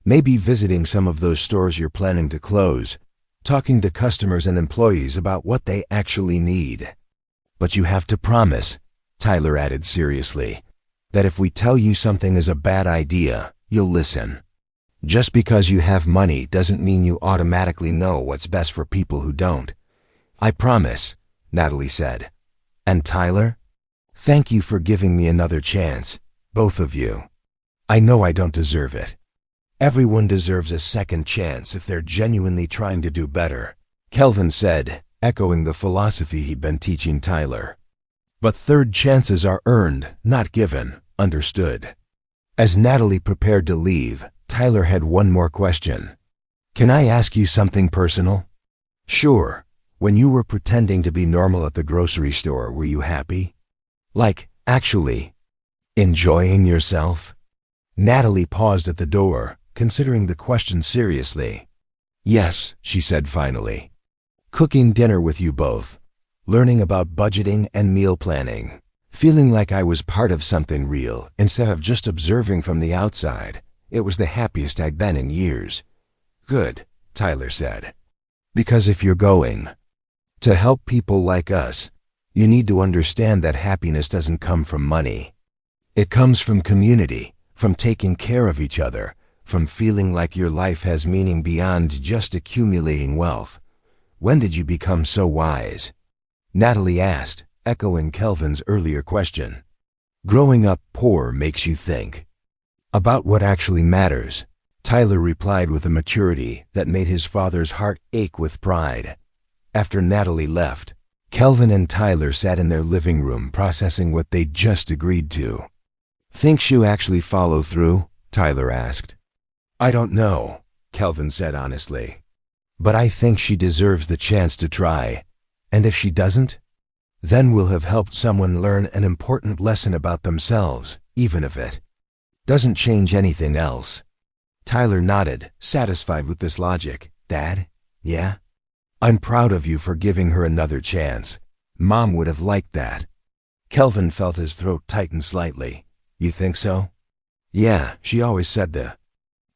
Maybe visiting some of those stores you're planning to close, talking to customers and employees about what they actually need. But you have to promise, Tyler added seriously, that if we tell you something is a bad idea, you'll listen. Just because you have money doesn't mean you automatically know what's best for people who don't. I promise, Natalie said. And Tyler? Thank you for giving me another chance, both of you. I know I don't deserve it. Everyone deserves a second chance if they're genuinely trying to do better, Kelvin said, echoing the philosophy he'd been teaching Tyler. But third chances are earned, not given, understood. As Natalie prepared to leave, Tyler had one more question. Can I ask you something personal? Sure. When you were pretending to be normal at the grocery store, were you happy? Like, actually, enjoying yourself? Natalie paused at the door, considering the question seriously. Yes, she said finally. Cooking dinner with you both, learning about budgeting and meal planning, feeling like I was part of something real instead of just observing from the outside. It was the happiest I'd been in years. Good, Tyler said. Because if you're going to help people like us, you need to understand that happiness doesn't come from money. It comes from community, from taking care of each other, from feeling like your life has meaning beyond just accumulating wealth. When did you become so wise? Natalie asked, echoing Kelvin's earlier question. Growing up poor makes you think about what actually matters, Tyler replied with a maturity that made his father's heart ache with pride. After Natalie left, Kelvin and Tyler sat in their living room processing what they'd just agreed to. Think she'll actually follow through? Tyler asked. I don't know, Kelvin said honestly. But I think she deserves the chance to try. And if she doesn't, then we'll have helped someone learn an important lesson about themselves, even if it doesn't change anything else. Tyler nodded, satisfied with this logic. Dad? Yeah? I'm proud of you for giving her another chance. Mom would have liked that. Kelvin felt his throat tighten slightly. You think so? Yeah, she always said the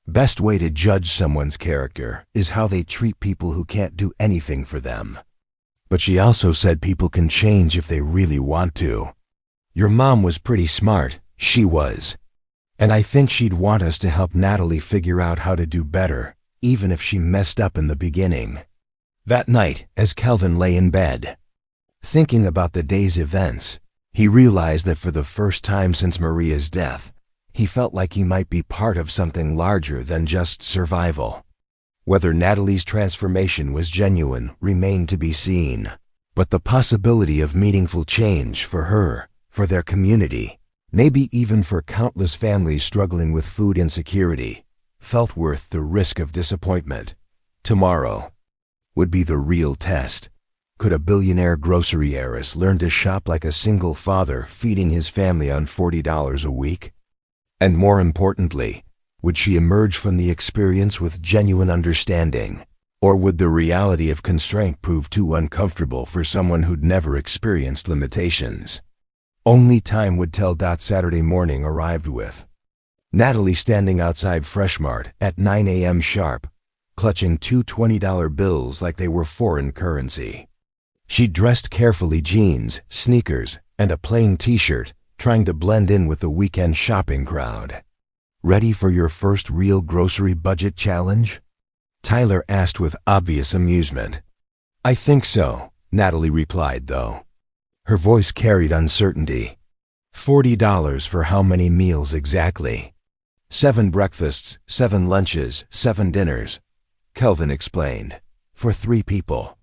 best way to judge someone's character is how they treat people who can't do anything for them. But she also said people can change if they really want to. Your mom was pretty smart, she was. And I think she'd want us to help Natalie figure out how to do better, even if she messed up in the beginning. That night, as Kelvin lay in bed, thinking about the day's events, he realized that for the first time since Maria's death, he felt like he might be part of something larger than just survival. Whether Natalie's transformation was genuine remained to be seen, but the possibility of meaningful change for her, for their community, maybe even for countless families struggling with food insecurity, felt worth the risk of disappointment. Tomorrow would be the real test. Could a billionaire grocery heiress learn to shop like a single father feeding his family on $40 a week? And more importantly, would she emerge from the experience with genuine understanding? Or would the reality of constraint prove too uncomfortable for someone who'd never experienced limitations? Only time would tell. Saturday morning arrived with Natalie standing outside Freshmart at 9 a.m. sharp, clutching two $20 bills like they were foreign currency. She dressed carefully: jeans, sneakers, and a plain t-shirt, trying to blend in with the weekend shopping crowd. Ready for your first real grocery budget challenge? Tyler asked with obvious amusement. I think so, Natalie replied, though. Her voice carried uncertainty. $40 for how many meals exactly? 7 breakfasts, 7 lunches, 7 dinners, Kelvin explained. For 3 people.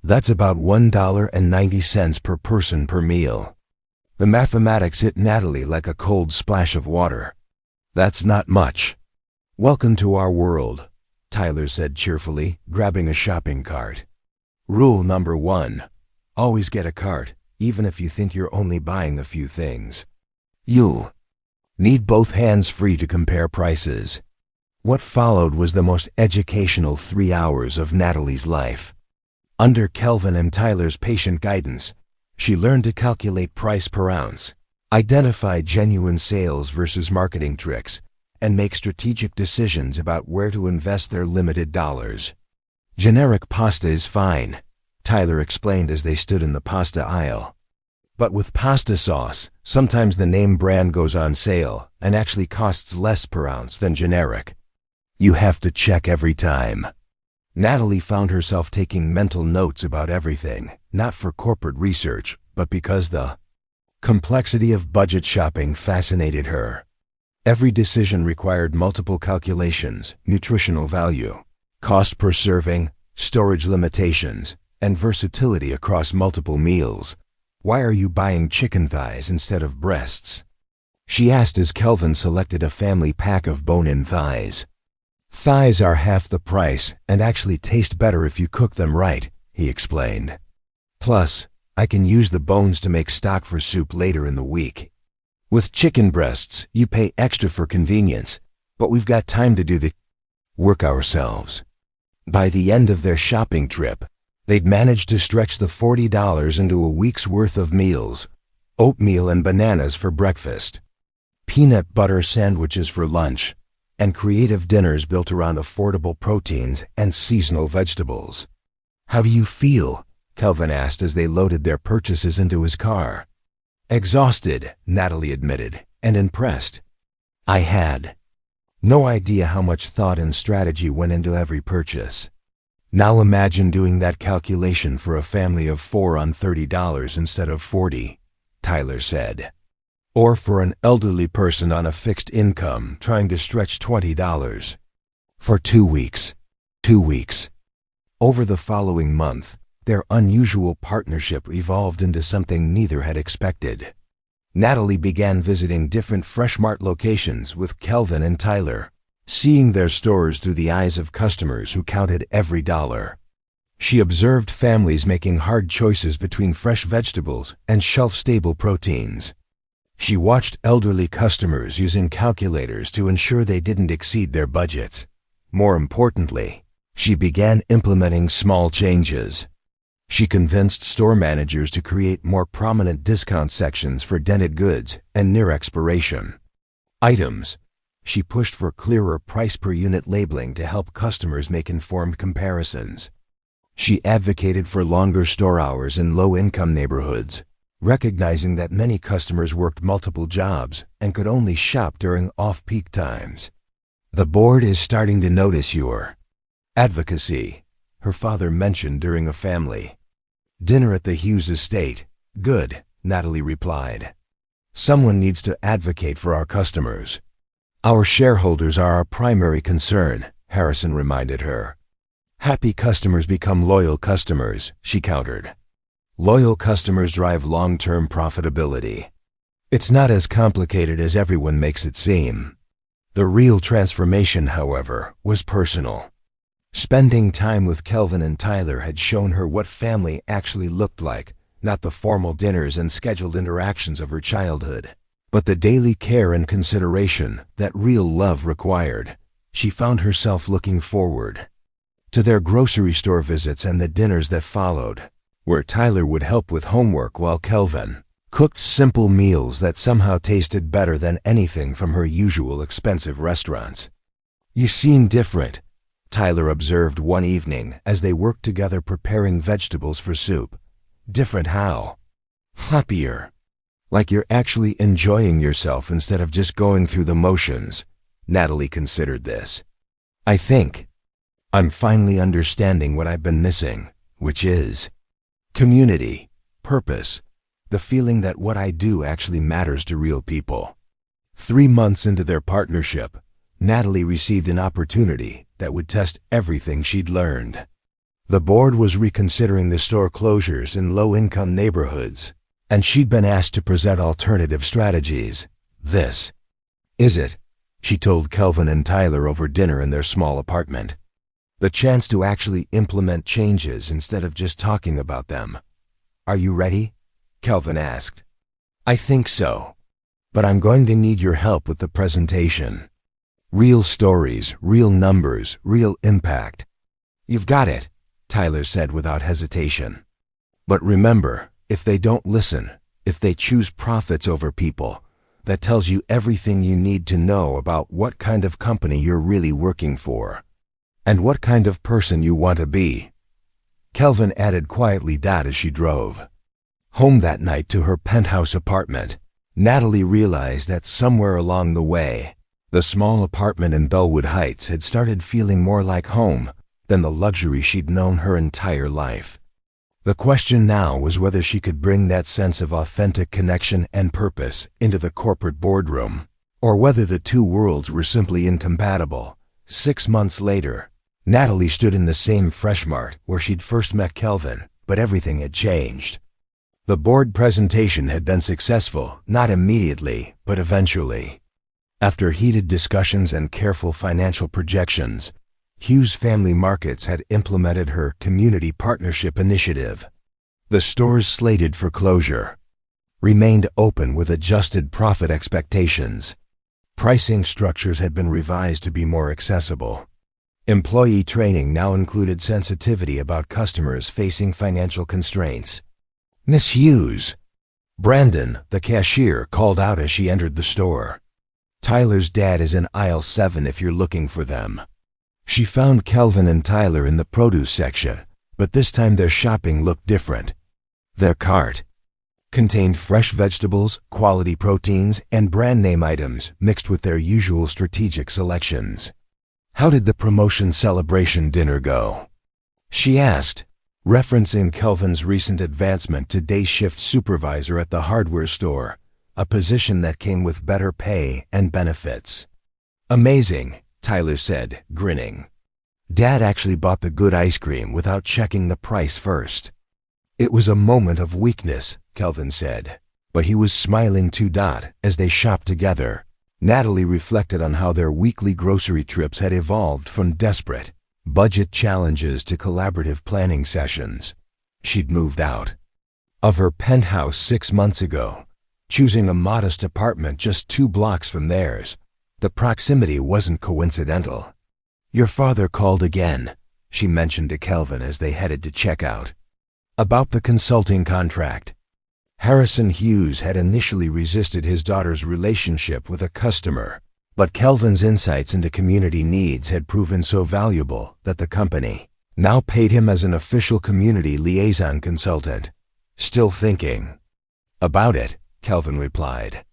That's about $1.90 per person per meal. The mathematics hit Natalie like a cold splash of water. That's not much. Welcome to our world, Tyler said cheerfully, grabbing a shopping cart. Rule number 1. Always get a cart, even if you think you're only buying a few things. You'll need both hands free to compare prices. What followed was the most educational 3 hours of Natalie's life. Under Kelvin and Tyler's patient guidance, she learned to calculate price per ounce, identify genuine sales versus marketing tricks, and make strategic decisions about where to invest their limited dollars. Generic pasta is fine, Tyler explained as they stood in the pasta aisle. But with pasta sauce, sometimes the name brand goes on sale and actually costs less per ounce than generic. You have to check every time. Natalie found herself taking mental notes about everything, not for corporate research, but because the complexity of budget shopping fascinated her. Every decision required multiple calculations: nutritional value, cost per serving, storage limitations, and versatility across multiple meals. Why are you buying chicken thighs instead of breasts? She asked as Kelvin selected a family pack of bone-in thighs. Thighs are half the price and actually taste better if you cook them right, he explained. Plus, I can use the bones to make stock for soup later in the week. With chicken breasts, you pay extra for convenience, but we've got time to do the work ourselves. By the end of their shopping trip, they'd managed to stretch the $40 into a week's worth of meals: oatmeal and bananas for breakfast, peanut butter sandwiches for lunch, and creative dinners built around affordable proteins and seasonal vegetables. How do you feel? Kelvin asked as they loaded their purchases into his car. Exhausted, Natalie admitted, and impressed. I had no idea how much thought and strategy went into every purchase. Now imagine doing that calculation for a family of 4 on $30 instead of $40, Tyler said. Or for an elderly person on a fixed income trying to stretch $20. For 2 weeks. 2 weeks. Over the following month, their unusual partnership evolved into something neither had expected. Natalie began visiting different Fresh Mart locations with Kelvin and Tyler, seeing their stores through the eyes of customers who counted every dollar. She observed families making hard choices between fresh vegetables and shelf-stable proteins. She watched elderly customers using calculators to ensure they didn't exceed their budgets. More importantly, she began implementing small changes. She convinced store managers to create more prominent discount sections for dented goods and near expiration items. She pushed for clearer price per unit labeling to help customers make informed comparisons. She advocated for longer store hours in low-income neighborhoods, recognizing that many customers worked multiple jobs and could only shop during off-peak times. "The board is starting to notice your advocacy," her father mentioned during a family dinner at the Hughes estate. "Good," Natalie replied. "Someone needs to advocate for our customers." "Our shareholders are our primary concern," Harrison reminded her. "Happy customers become loyal customers," she countered. "Loyal customers drive long-term profitability. It's not as complicated as everyone makes it seem." The real transformation, however, was personal. Spending time with Kelvin and Tyler had shown her what family actually looked like, not the formal dinners and scheduled interactions of her childhood, but the daily care and consideration that real love required. She found herself looking forward to their grocery store visits and the dinners that followed, where Tyler would help with homework while Kelvin cooked simple meals that somehow tasted better than anything from her usual expensive restaurants. "You seem different," Tyler observed one evening as they worked together preparing vegetables for soup. "Different how?" "Happier. Like you're actually enjoying yourself instead of just going through the motions." Natalie considered this. "I think I'm finally understanding what I've been missing, which is community, purpose, the feeling that what I do actually matters to real people." 3 months into their partnership, Natalie received an opportunity that would test everything she'd learned. The board was reconsidering the store closures in low-income neighborhoods, and she'd been asked to present alternative strategies. "This is it," she told Kelvin and Tyler over dinner in their small apartment. "The chance to actually implement changes instead of just talking about them." "Are you ready?" Kelvin asked. "I think so, but I'm going to need your help with the presentation. Real stories, real numbers, real impact." "You've got it," Tyler said without hesitation. "But remember, if they don't listen, if they choose profits over people, that tells you everything you need to know about what kind of company you're really working for, and what kind of person you want to be." Kelvin added quietly as she drove home that night to her penthouse apartment. Natalie realized that somewhere along the way, the small apartment in Bellwood Heights had started feeling more like home than the luxury she'd known her entire life. The question now was whether she could bring that sense of authentic connection and purpose into the corporate boardroom, or whether the two worlds were simply incompatible. 6 months later, Natalie stood in the same Fresh Mart where she'd first met Kelvin, but everything had changed. The board presentation had been successful, not immediately, but eventually. After heated discussions and careful financial projections, Hughes Family Markets had implemented her community partnership initiative. The stores slated for closure remained open with adjusted profit expectations. Pricing structures had been revised to be more accessible. Employee training now included sensitivity about customers facing financial constraints. "Miss Hughes," Brandon, the cashier, called out as she entered the store. "Tyler's dad is in aisle 7 if you're looking for them." She found Kelvin and Tyler in the produce section, but this time their shopping looked different. Their cart contained fresh vegetables, quality proteins, and brand name items mixed with their usual strategic selections. "How did the promotion celebration dinner go?" she asked, referencing Kelvin's recent advancement to day shift supervisor at the hardware store, a position that came with better pay and benefits. "Amazing," Tyler said, grinning. "Dad actually bought the good ice cream without checking the price first." "It was a moment of weakness," Kelvin said, But he was smiling too. As they shopped together, Natalie reflected on how their weekly grocery trips had evolved from desperate budget challenges to collaborative planning sessions. She'd moved out of her penthouse 6 months ago, choosing a modest apartment just 2 blocks from theirs. The proximity wasn't coincidental. "Your father called again," she mentioned to Kelvin as they headed to checkout. "About the consulting contract." Harrison Hughes had initially resisted his daughter's relationship with a customer, but Kelvin's insights into community needs had proven so valuable that the company now paid him as an official community liaison consultant. "Still thinking about it," Kelvin replied.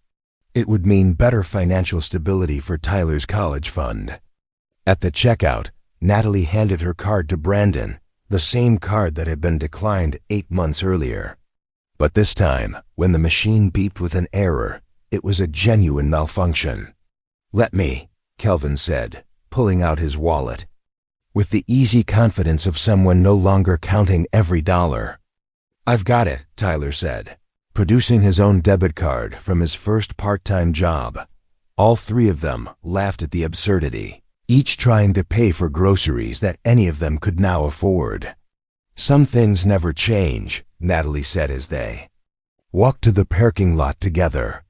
"It would mean better financial stability for Tyler's college fund." At the checkout, Natalie handed her card to Brandon, the same card that had been declined 8 months earlier. But this time, when the machine beeped with an error, it was a genuine malfunction. "Let me," Kelvin said, pulling out his wallet, with the easy confidence of someone no longer counting every dollar. "I've got it," Tyler said, producing his own debit card from his first part-time job. All 3 of them laughed at the absurdity, each trying to pay for groceries that any of them could now afford. "Some things never change," Natalie said as they walked to the parking lot together.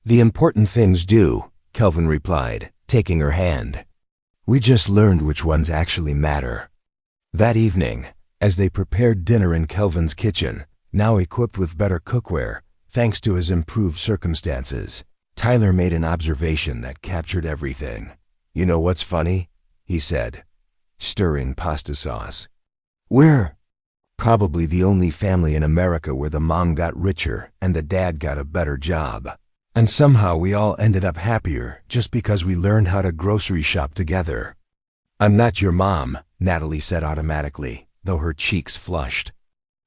"The important things do," Kelvin replied, taking her hand. "We just learned which ones actually matter." That evening, as they prepared dinner in Kelvin's kitchen, now equipped with better cookware, thanks to his improved circumstances, Tyler made an observation that captured everything. "You know what's funny?" he said, stirring pasta sauce. "We're probably the only family in America where the mom got richer and the dad got a better job. And somehow we all ended up happier just because we learned how to grocery shop together." "I'm not your mom," Natalie said automatically, though her cheeks flushed.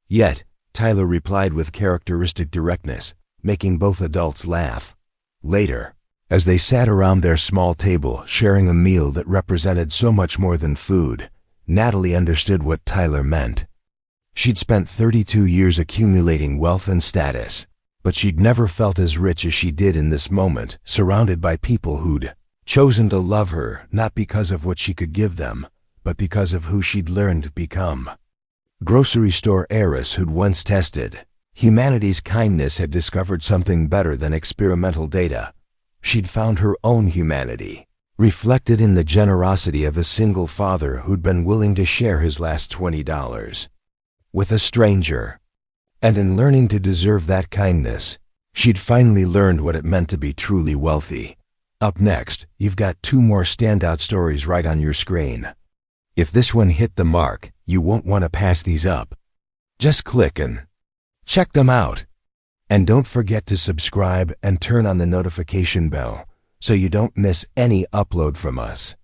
"Yet," Tyler replied with characteristic directness, making both adults laugh. Later, as they sat around their small table sharing a meal that represented so much more than food, Natalie understood what Tyler meant. She'd spent 32 years accumulating wealth and status, but she'd never felt as rich as she did in this moment, surrounded by people who'd chosen to love her not because of what she could give them, but because of who she'd learned to become. Grocery store heiress who'd once tested humanity's kindness had discovered something better than experimental data. She'd found her own humanity, reflected in the generosity of a single father who'd been willing to share his last $20 with a stranger. And in learning to deserve that kindness, she'd finally learned what it meant to be truly wealthy. Up next, you've got 2 more standout stories right on your screen. If this one hit the mark, you won't want to pass these up. Just click and check them out. And don't forget to subscribe and turn on the notification bell so you don't miss any upload from us.